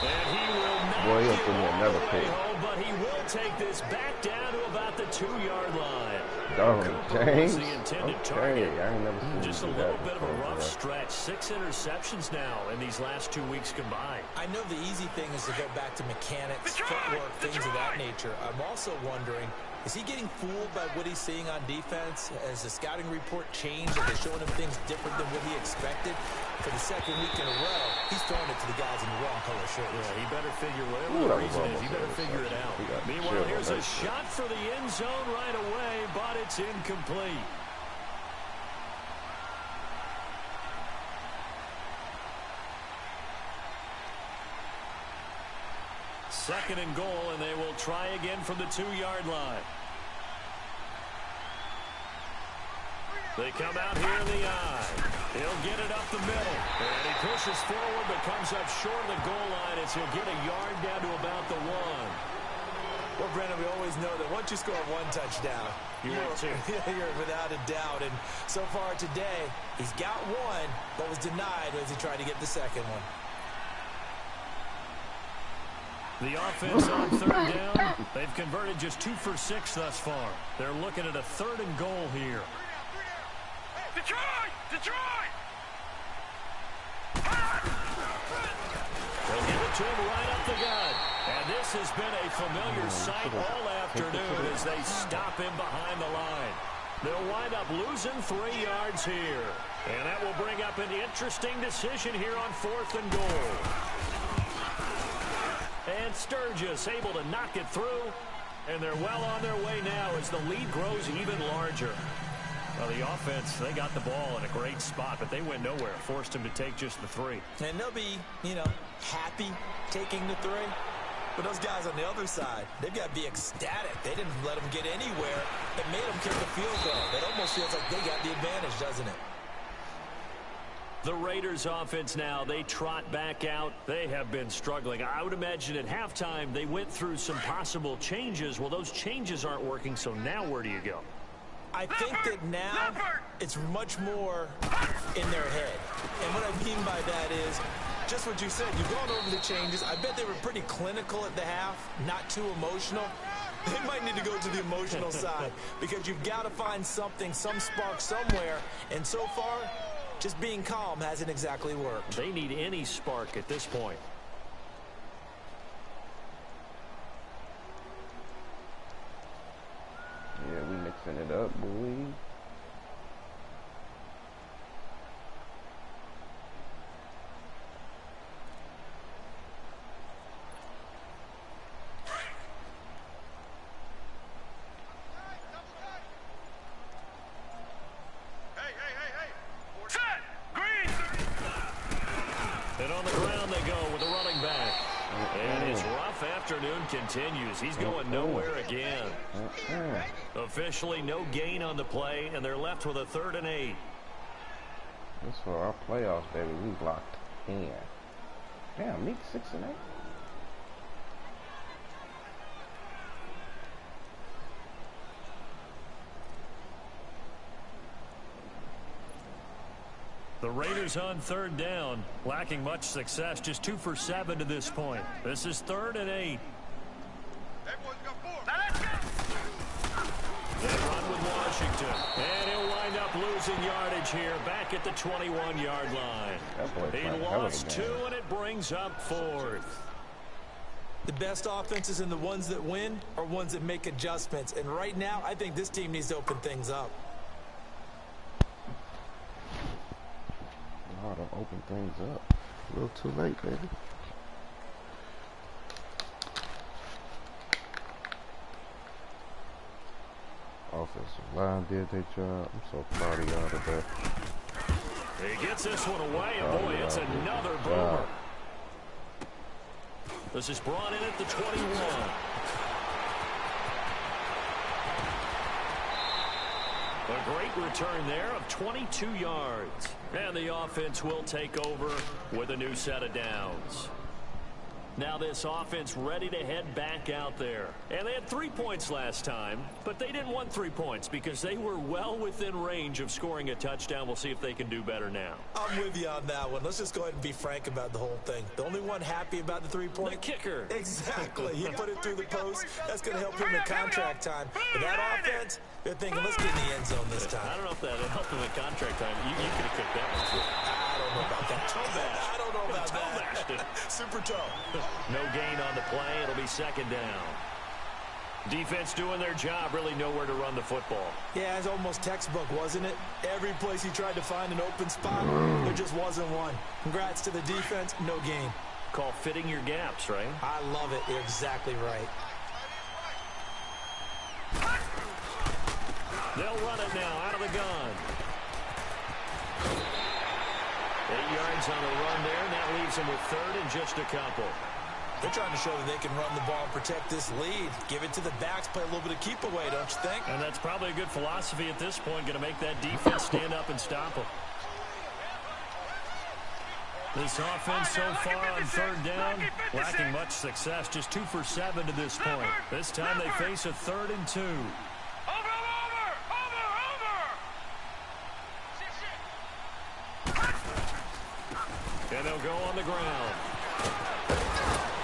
And he will not Boy, he'll get give me all another the way pick. home, but he will take this back down to about the 2-yard line. Darwin Cooper was James? the intended Okay, target. I ain't never seen Just a him do little that bit of a before, rough bro. stretch. 6 interceptions now in these last 2 weeks combined. I know the easy thing is to go back to mechanics, footwork, things of that nature. I'm also wondering, is he getting fooled by what he's seeing on defense? Has the scouting report changed? Are they showing him things different than what he expected? For the 2nd week in a row, he's throwing it to the guys in the wrong color shirts. Yeah, he better figure Ooh, whatever that the was reason is. almost He better an figure it interception. out. He got Meanwhile, chill on here's a that shit. shot for the end zone right away, but it's incomplete. Second and goal, and they will try again from the 2-yard line. They come out here in the eye. He'll get it up the middle. And he pushes forward but comes up short of the goal line as he'll get a yard down to about the 1. Well, Brandon, we always know that once you score one touchdown, you're without a doubt. And so far today, he's got one, but was denied as he tried to get the second one. The offense on 3rd down, they've converted just 2 for 6 thus far. They're looking at a 3rd and goal here. Detroit! Detroit! They'll give it to him right up the gut. And this has been a familiar sight all afternoon as they stop him behind the line. They'll wind up losing 3 yards here. And that will bring up an interesting decision here on 4th and goal. And Sturgis able to knock it through. And they're well on their way now as the lead grows even larger. Well, the offense, they got the ball in a great spot, but they went nowhere. Forced him to take just the 3. And they'll be, happy taking the 3. But those guys on the other side, they've got to be ecstatic. They didn't let them get anywhere. It made them kick the field goal. It almost feels like they got the advantage, doesn't it? The Raiders offense now, they trot back out. They have been struggling. I would imagine at halftime they went through some possible changes. Well, those changes aren't working, so now where do you go? I think that now it's much more in their head. And what I mean by that is just what you said. You've gone over the changes. I bet they were pretty clinical at the half, not too emotional. They might need to go to the emotional side because you've got to find something, some spark somewhere. And so far, just being calm hasn't exactly worked. They need any spark at this point. Yeah, we mixing it up, boy. And on the ground they go with the running back. And his rough afternoon continues. He's going nowhere again. Officially no gain on the play, and they're left with a 3rd and 8. This for our playoffs, baby. We locked in. Damn, Meek 6 and 8. The Raiders on 3rd down, lacking much success, just 2 for 7 to this point. This is 3rd and 8. Everyone's got 4. Now let's go! They run with Washington, and he'll wind up losing yardage here back at the 21-yard line. He lost 2, and it brings up 4th. The best offenses and the ones that win are ones that make adjustments. And right now, I think this team needs to open things up. How to open things up. A little too late, baby. Offensive line did their job. I'm so proud of y'all today. He gets this one away, and boy, it's another boomer. This is brought in at the 21. A great return there of 22 yards. And the offense will take over with a new set of downs. Now this offense ready to head back out there. And they had 3 points last time, but they didn't want 3 points because they were well within range of scoring a touchdown. We'll see if they can do better now. I'm with you on that one. Let's just go ahead and be frank about the whole thing. The only one happy about the 3-point? The kicker. Exactly. He put it through the post. That's going to help him in contract time. But that offense, they're thinking, let's get in the end zone this time. I don't know if that helped him in contract time. You could have kicked that one too. I don't know about that. I don't know about that. Super toe. No gain on the play. It'll be 2nd down. Defense doing their job, really nowhere to run the football. Yeah, it's almost textbook, wasn't it? Every place he tried to find an open spot, there just wasn't one. Congrats to the defense, no gain. Call fitting your gaps, right? I love it. You're exactly right. They'll run it now out of the gun. 8 yards on the run there, and that leaves them with 3rd and just a couple. They're trying to show that they can run the ball and protect this lead. Give it to the backs, play a little bit of keep away, don't you think? And that's probably a good philosophy at this point, going to make that defense stand up and stop them. This offense so far on third down, lacking much success, just 2 for 7 to this point. This time they face a 3rd and 2. Over! And they'll go on the ground.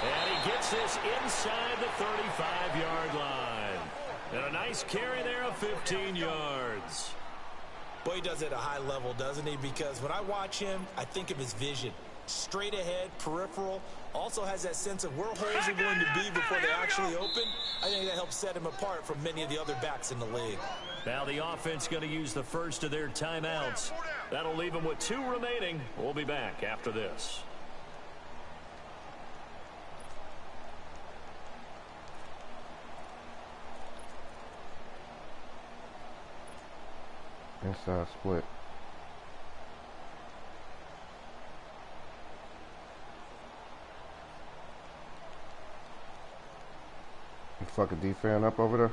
And he gets this inside the 35-yard line. And a nice carry there of 15 yards. Boy, he does it at a high level, doesn't he? Because when I watch him, I think of his vision. Straight ahead, peripheral. Also has that sense of where holes are going to be before they actually open. I think that helps set him apart from many of the other backs in the league. Now the offense going to use the first of their timeouts. That'll leave them with 2 remaining. We'll be back after this. Inside split. You fucking defend up over there.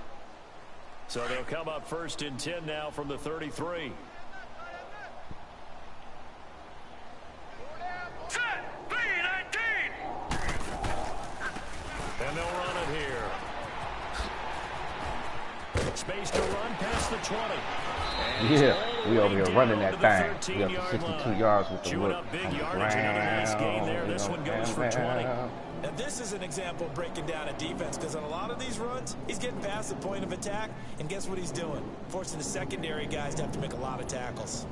So they'll come up 1st and 10 now from the 33. Set! 3-19! And they'll run it here. Space to run past the 20. Yeah, we over here running that thing. We up to 62 yards with the Chewing whip. up big yardage. Another nice gain there. This one goes for 20. Now, this is an example of breaking down a defense, because on a lot of these runs, he's getting past the point of attack, and guess what he's doing? Forcing the secondary guys to have to make a lot of tackles.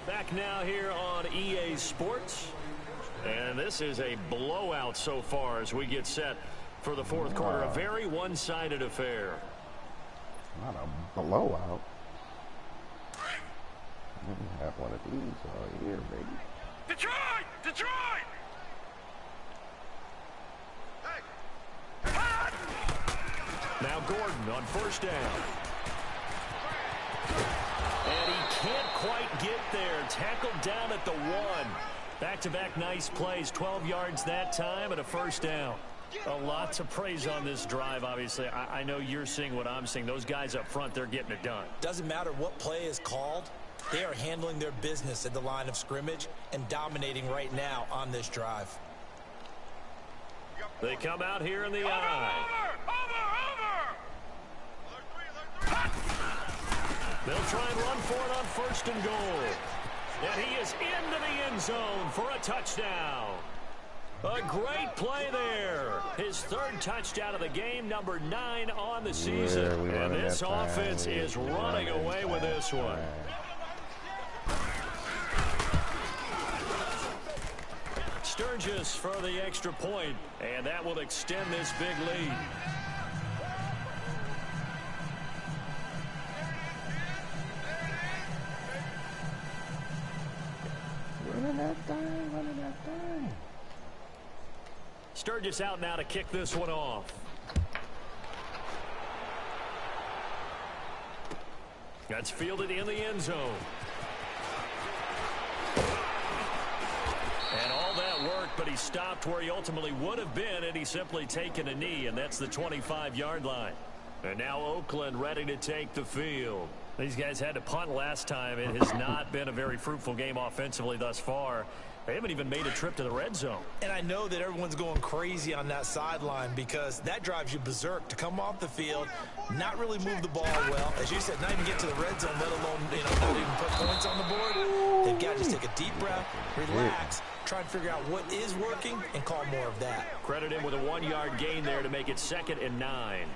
Back now here on EA Sports. And this is a blowout so far as we get set for the 4th quarter. A very one-sided affair. Not a blowout. We have one of these all year, baby. Detroit! Detroit! Now Gordon on 1st down. And he can't quite get there. Tackled down at the 1. Back-to-back nice plays. 12 yards that time and a 1st down. A lot to praise on this drive, obviously. I know you're seeing what I'm seeing. Those guys up front, they're getting it done. Doesn't matter what play is called. They are handling their business at the line of scrimmage and dominating right now on this drive. They come out here in the eye. They'll try and run for it on 1st and goal. And he is into the end zone for a touchdown. A great play there. His 3rd touchdown of the game, number 9 on the season. And this offense is running away with this one. Sturgis for the extra point, and that will extend this big lead. Running that thing. Sturgis out now to kick this one off. That's fielded in the end zone. And all that work, but he stopped where he ultimately would have been, and he's simply taken a knee, and that's the 25-yard line. And now Oakland ready to take the field. These guys had to punt last time. It has not been a very fruitful game offensively thus far. They haven't even made a trip to the red zone. And I know that everyone's going crazy on that sideline because that drives you berserk to come off the field, not really move the ball well. As you said, not even get to the red zone, let alone, not even put points on the board. They've got to just take a deep breath, relax, try and figure out what is working, and call more of that. Credit him with a 1-yard gain there to make it 2nd and 9.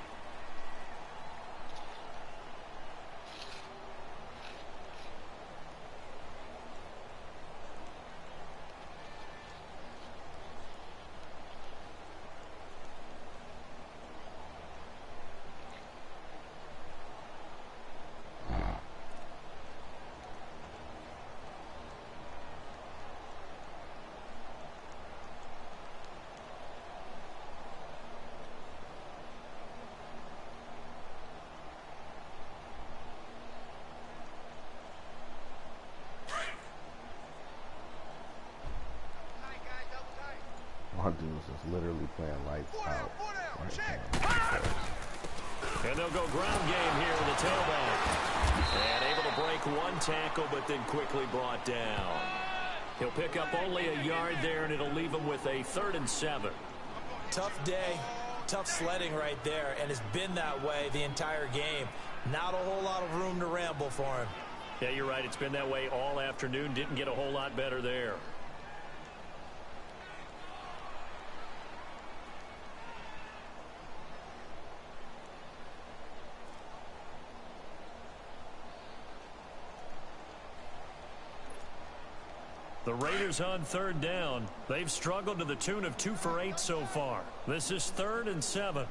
is literally playing lights out. And they'll go ground game here with the tailback. And able to break one tackle, but then quickly brought down. He'll pick up only a yard there, and it'll leave him with a 3rd and 7. Tough day, tough sledding right there, and it's been that way the entire game. Not a whole lot of room to ramble for him. Yeah, you're right. It's been that way all afternoon. Didn't get a whole lot better there. The Raiders on 3rd down. They've struggled to the tune of 2 for 8 so far. This is 3rd and 7.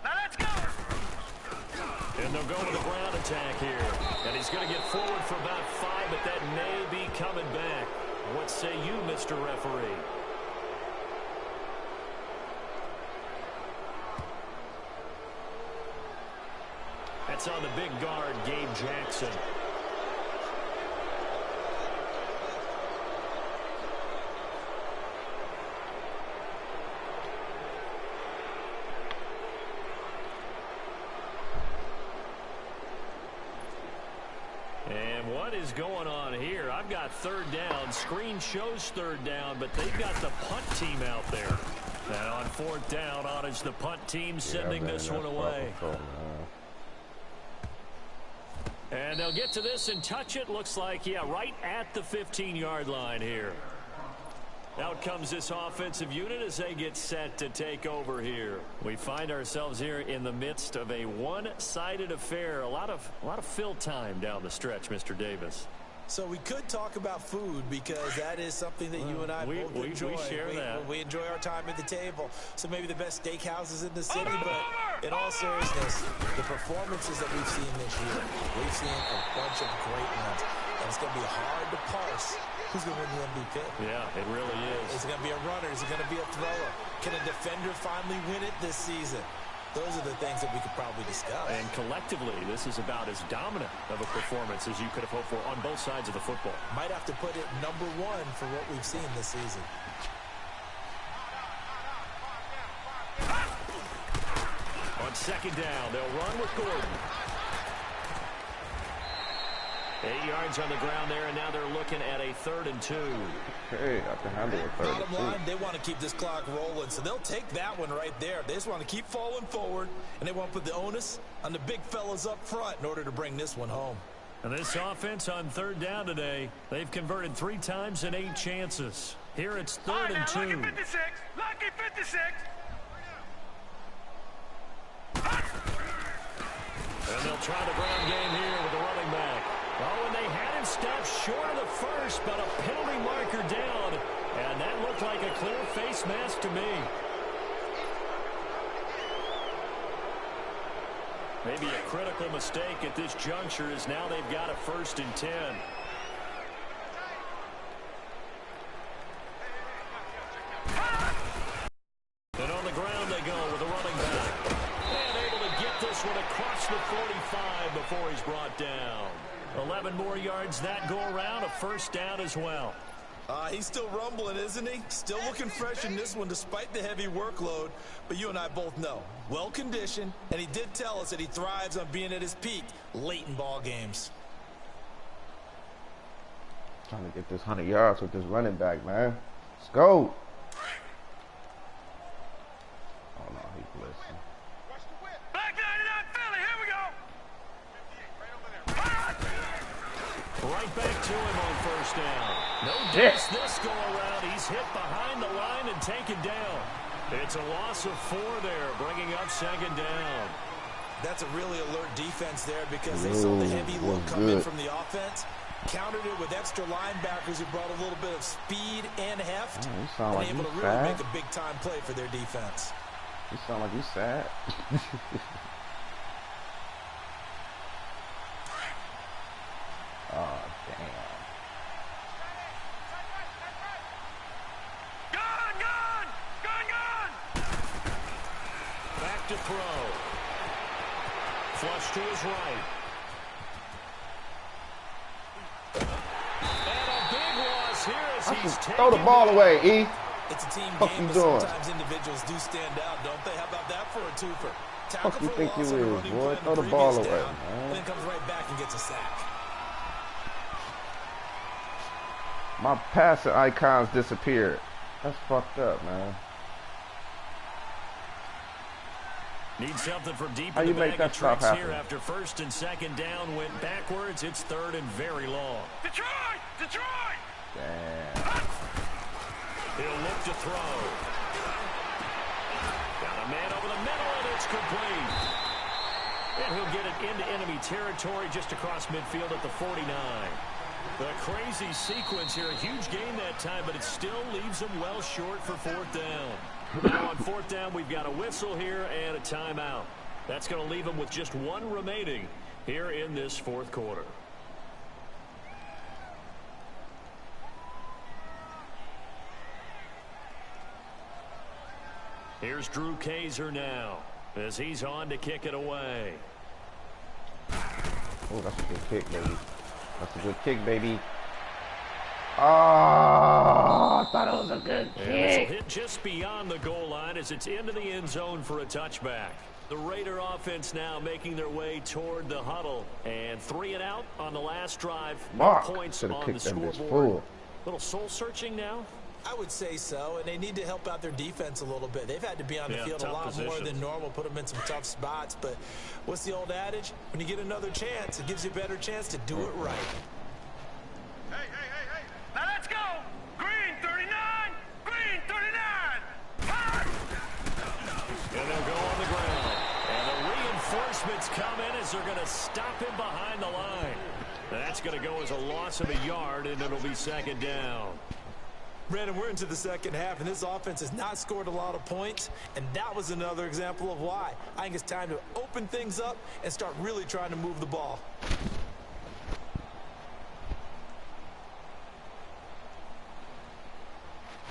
Now let's go. And they'll go with a ground attack here. And he's going to get forward for about 5, but that may be coming back. What say you, Mr. Referee? That's on the big guard, Gabe Jackson. What is going on here? I've got 3rd down. Screen shows 3rd down, but they've got the punt team out there. And on 4th down, on is the punt team sending this one away. And they'll get to this and touch it. Looks like, yeah, right at the 15-yard line here. Out comes this offensive unit as they get set to take over here. We find ourselves here in the midst of a one-sided affair. A lot of fill time down the stretch, Mr. Davis. So we could talk about food because that is something that you and I both enjoy. We share that. We enjoy our time at the table. So maybe the best steakhouses in the city, but in all seriousness, the performances that we've seen this year, we've seen a bunch of great ones. And it's going to be hard to parse who's going to win the MVP. Yeah, it really is. Is it going to be a runner? Is it going to be a thrower? Can a defender finally win it this season? Those are the things that we could probably discuss. And collectively, this is about as dominant of a performance as you could have hoped for on both sides of the football. Might have to put it #1 for what we've seen this season. On 2nd down, they'll run with Gordon. 8 yards on the ground there, and now they're looking at a 3rd and 2. Okay, I can handle a 3rd and 2. Bottom line, they want to keep this clock rolling, so they'll take that one right there. They just want to keep falling forward, and they want to put the onus on the big fellas up front in order to bring this one home. And this offense on 3rd down today, they've converted 3 times in 8 chances. Here it's 3rd and 2. Lucky 56. Lucky 56. And they'll try the ground game here with the running back. Oh, and they had him stopped short of the first, but a penalty marker down. And that looked like a clear face mask to me. Maybe a critical mistake at this juncture is now they've got a 1st and 10. And on the ground they go with a running back. And able to get this one across the 45 before he's brought down. 11 more yards that go around, a 1st down as well. He's still rumbling, isn't he? Still looking fresh in this one despite the heavy workload. But you and I both know, well-conditioned, and he did tell us that he thrives on being at his peak late in ball games. Trying to get this 100 yards with this running back, man. Let's go. Oh, no, he's blitzing. Black 99 Philly, here we go. Right back to him on 1st down. No dice this go around. He's hit behind the line and taken down. It's a loss of 4 there, bringing up 2nd down. That's a really alert defense there because they saw the heavy look come in from the offense. Countered it with extra linebackers who brought a little bit of speed and heft. And able to really make a big-time play for their defense. You sound like you sad. Oh, damn. Gone! Back to throw. Flush to his right. And a big loss here as he's taken. Throw the ball away, E. It's a team Fuck game, you but doing? sometimes individuals do stand out, don't they? How about that for a twofer? Fuck you think you is, boy? Throw the ball away, man. And then comes right back and gets a sack. My passing icons disappeared. That's fucked up, man. Need something from deep How in you the make bag that of stop tricks here happen? after first and second down went backwards. It's third and very long. Detroit! Detroit! Damn. He'll look to throw. Got a man over the middle, and it's complete. And he'll get it into enemy territory just across midfield at the 49. The crazy sequence here. A huge gain that time, but it still leaves him well short for fourth down. Now on fourth down, we've got a whistle here and a timeout. That's going to leave him with just one remaining here in this fourth quarter. Here's Drew Kaiser now as he's on to kick it away. Oh, that's a good kick, baby. That's a good kick, baby. Oh, I thought it was a good And this will kick. hit just beyond the goal line as it's into the end zone for a touchback. The Raider offense now making their way toward the huddle. And 3 and out on the last drive. No Mark points should have on the kicked that bitch scoreboard. full. Little soul-searching now. I would say so, and they need to help out their defense a little bit. They've had to be on the field a lot more than normal, put them in some tough spots. But what's the old adage? When you get another chance, it gives you a better chance to do it right. Hey, hey, hey, hey! Now let's go! Green 39! Green 39! Hot! And they'll go on the ground. And the reinforcements come in as they're going to stop him behind the line. That's going to go as a loss of a yard, and it'll be second down. Brandon, we're into the second half, and this offense has not scored a lot of points, and that was another example of why. I think it's time to open things up and start really trying to move the ball.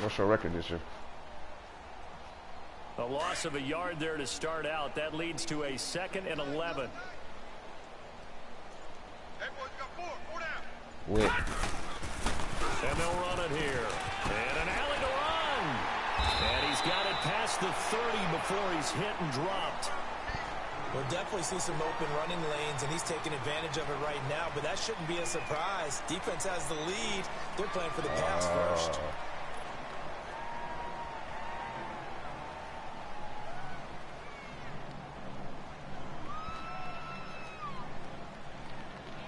What's your record this year? A loss of a yard there to start out. That leads to a 2nd and 11. Hey, boys, got four down. Win. And they'll run it here. And an alley to run. And he's got it past the 30 before he's hit and dropped. We'll definitely see some open running lanes, and he's taking advantage of it right now, but that shouldn't be a surprise. Defense has the lead. They're playing for the pass first.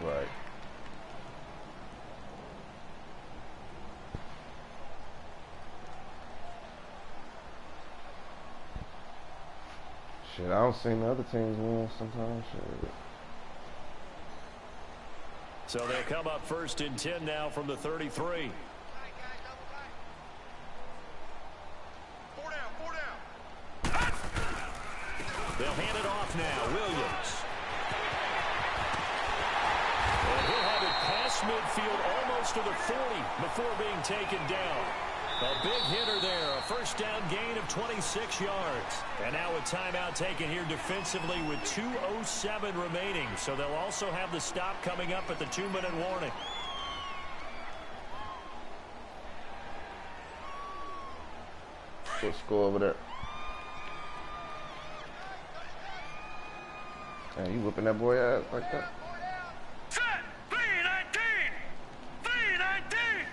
Right. Shit, I don't see the other teams win sometimes. Shit. So they'll come up 1st and 10 now from the 33. Four down. They'll hand it off now. Williams. And he'll have it past midfield almost to the 40 before being taken down. A big hitter there. A first down gain of 26 yards. And now a timeout taken here defensively with 2:07 remaining. So they'll also have the stop coming up at the 2-minute warning. Good score over there. Man, you whipping that boy ass like that? Set! 319! 319!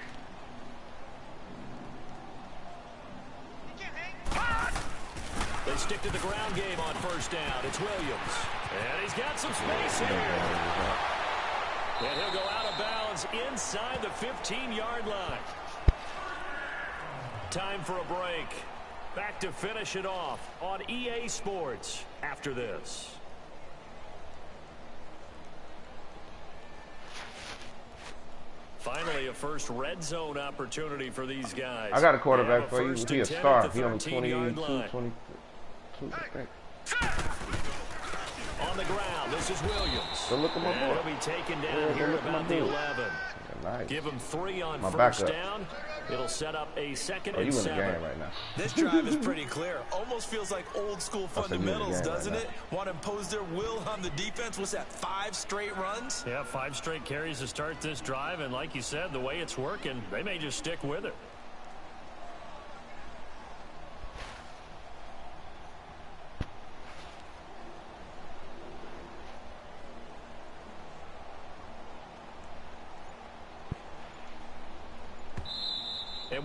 Hot! They stick to the ground game on first down. It's Williams. And he's got some space here. And he'll go out of bounds inside the 15-yard line. Time for a break. Back to finish it off on EA Sports after this. Finally, a first red zone opportunity for these guys. I got a quarterback They have for you. first He a and 10 star. at the He only 13-yard 22, line. 22, I think. On the ground, this is Williams. Go look at my And boy. he'll be taken down Yeah, go here look at at my about the dude. 11. Nice. Give him 3 on My first backup. down. It'll set up a 2nd Oh, you and in the 7. game right now. This drive is pretty clear. Almost feels like old school I said you in the fundamentals, game right doesn't now. it? Want to impose their will on the defense. What's that, 5 straight runs? Yeah, 5 straight carries to start this drive, and like you said, the way it's working, they may just stick with it.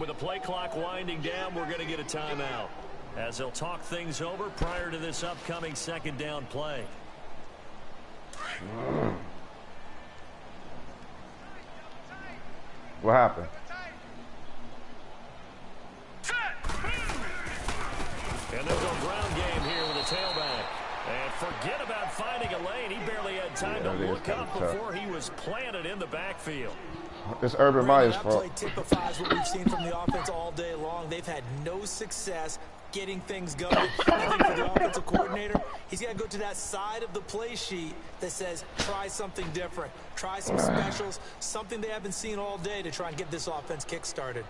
with the play clock winding down, we're going to get a timeout as they'll talk things over prior to this upcoming second down play. What happened? And they'll go ground game here with a tailback. And forget about finding a lane. He barely had time to look up before he was planted in the backfield. It's Urban Meyer's that fault. play typifies what we've seen from the offense all day long. They've had no success getting things going. I think for the offensive coordinator, he's got to go to that side of the play sheet that says, try something different. Try some specials, something they haven't seen all day to try and get this offense kick-started.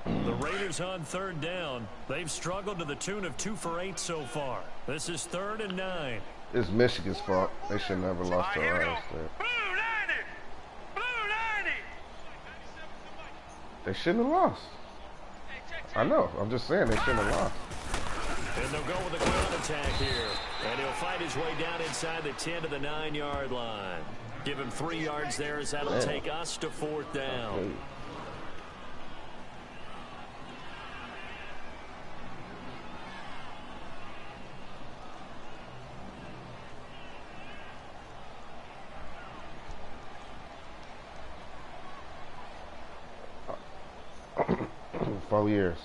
The Raiders on third down. They've struggled to the tune of 2 for 8 so far. This is 3rd and 9. It's Michigan's fault. They should never lost to Ohio State. Blue 90! Blue 90! They shouldn't have lost. I know. I'm just saying they shouldn't have lost. And they'll go with a ground attack here. And he'll find his way down inside the 10 to the 9-yard line. Give him 3 yards there as that'll take us to 4th down. Okay. Four years.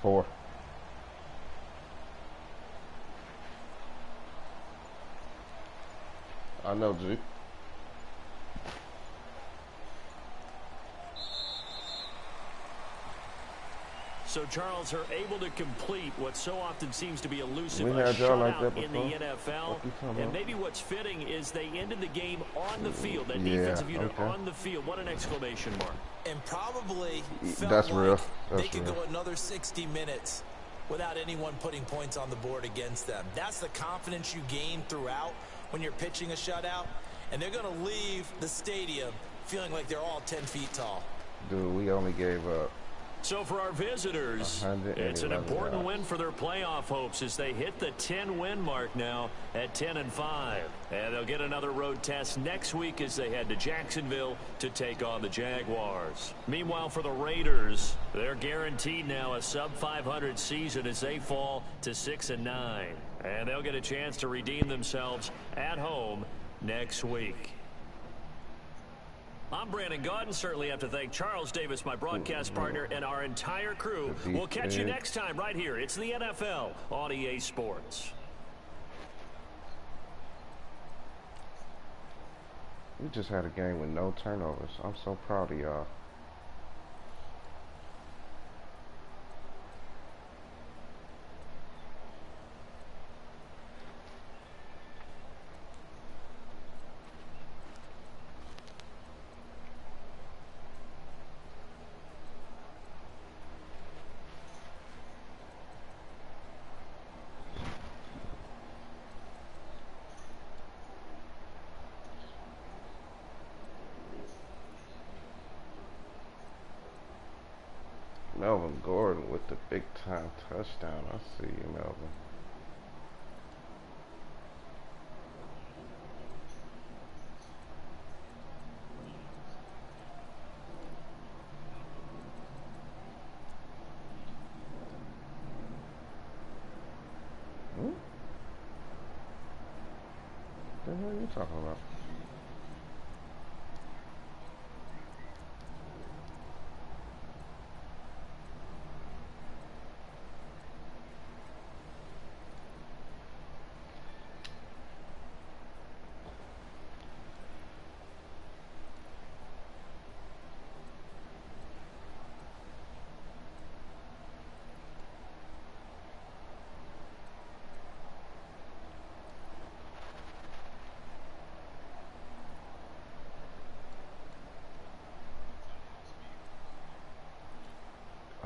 4. I know, G. So Charles are able to complete what so often seems to be elusive, We a had y'all like shutout that in the before? NFL. What you talking And about? maybe what's fitting is they ended the game on the field. That Yeah, defensive unit okay. on the field. What an exclamation mark. And probably felt That's like real. they That's could real. go another 60 minutes without anyone putting points on the board against them. That's the confidence you gain throughout when you're pitching a shutout. And they're going to leave the stadium feeling like they're all 10 feet tall. Dude, we only gave up. So for our visitors, 111 it's an important yards. win for their playoff hopes as they hit the 10-win mark now at 10-5. And they'll get another road test next week as they head to Jacksonville to take on the Jaguars. Meanwhile, for the Raiders, they're guaranteed now a sub-500 season as they fall to 6-9. And they'll get a chance to redeem themselves at home next week. I'm Brandon Gaudin. Certainly have to thank Charles Davis, my broadcast partner, and our entire crew. We'll catch you next time right here. It's the NFL on EA Sports. We just had a game with no turnovers. I'm so proud of y'all. Melvin Gordon with the big time touchdown. I see you, Melvin. What the hell are you talking about?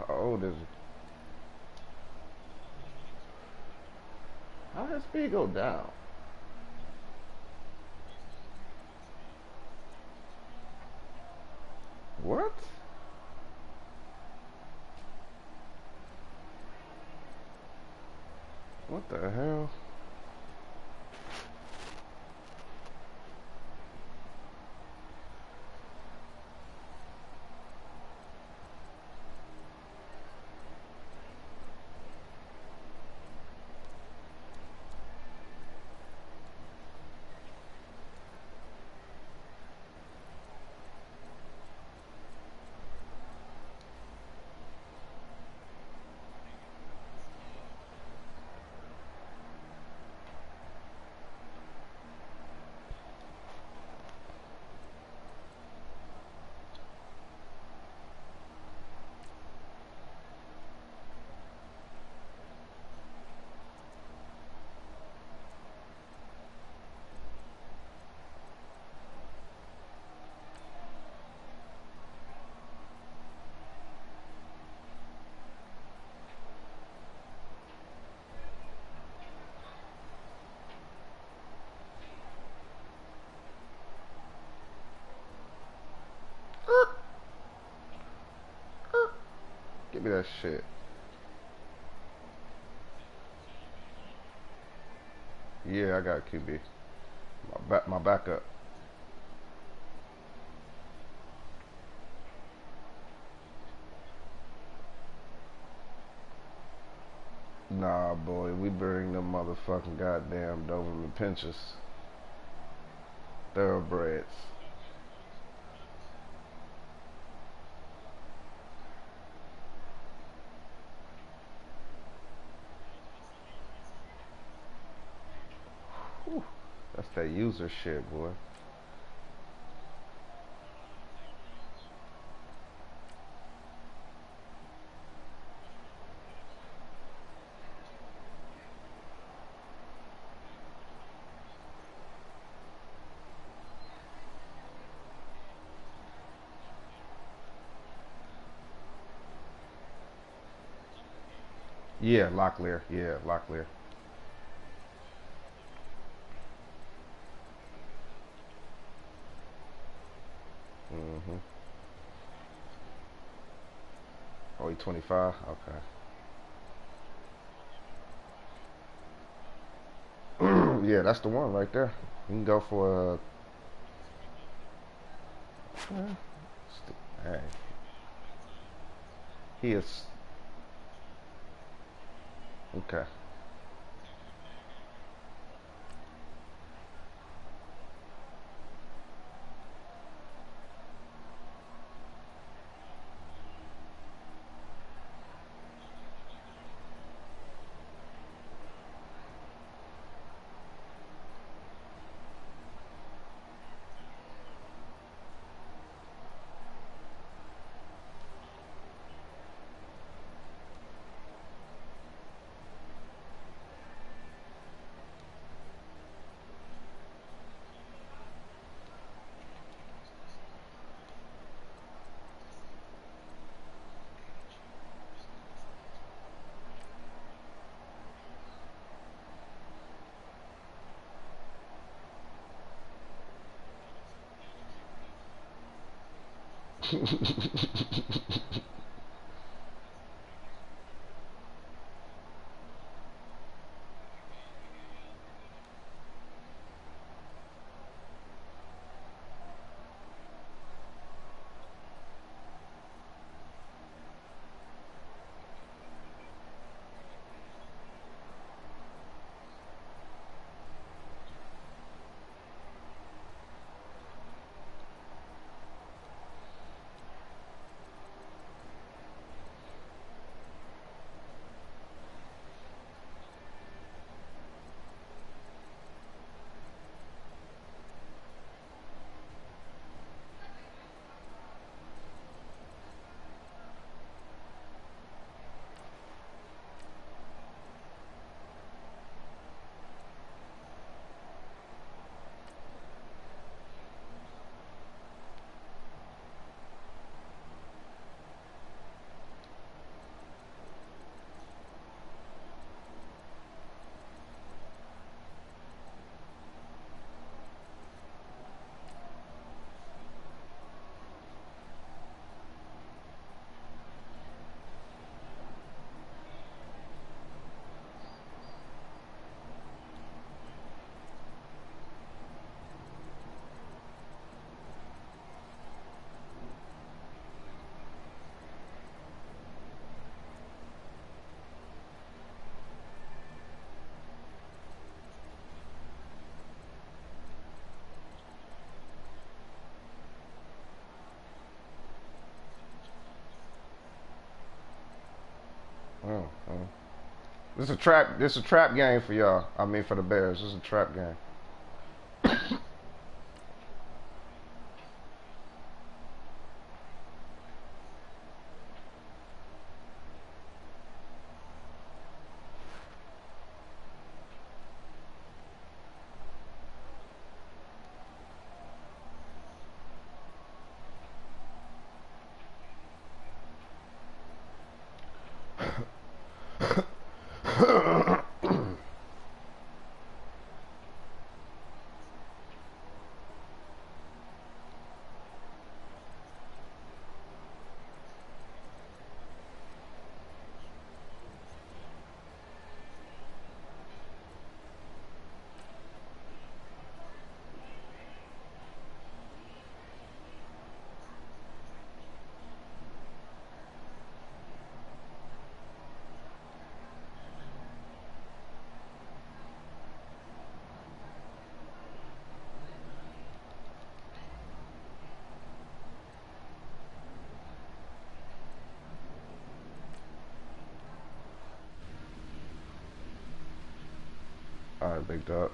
How old is he? How did his speed go down? What? What the hell? me that shit. Yeah, I got QB. My backup. Nah, boy, we bring them motherfucking goddamn Doberman pinchers. Thoroughbreds. Whew. That's that user shit, boy. Yeah, Locklear. Yeah, Locklear. Mm-hmm. Oh, he 25? Okay. Yeah, that's the one right there. You can go for hey. He is okay. Oh, oh. This is a trap. This is a trap game for y'all. I mean, for the Bears. This is a trap game. Alright, big dog.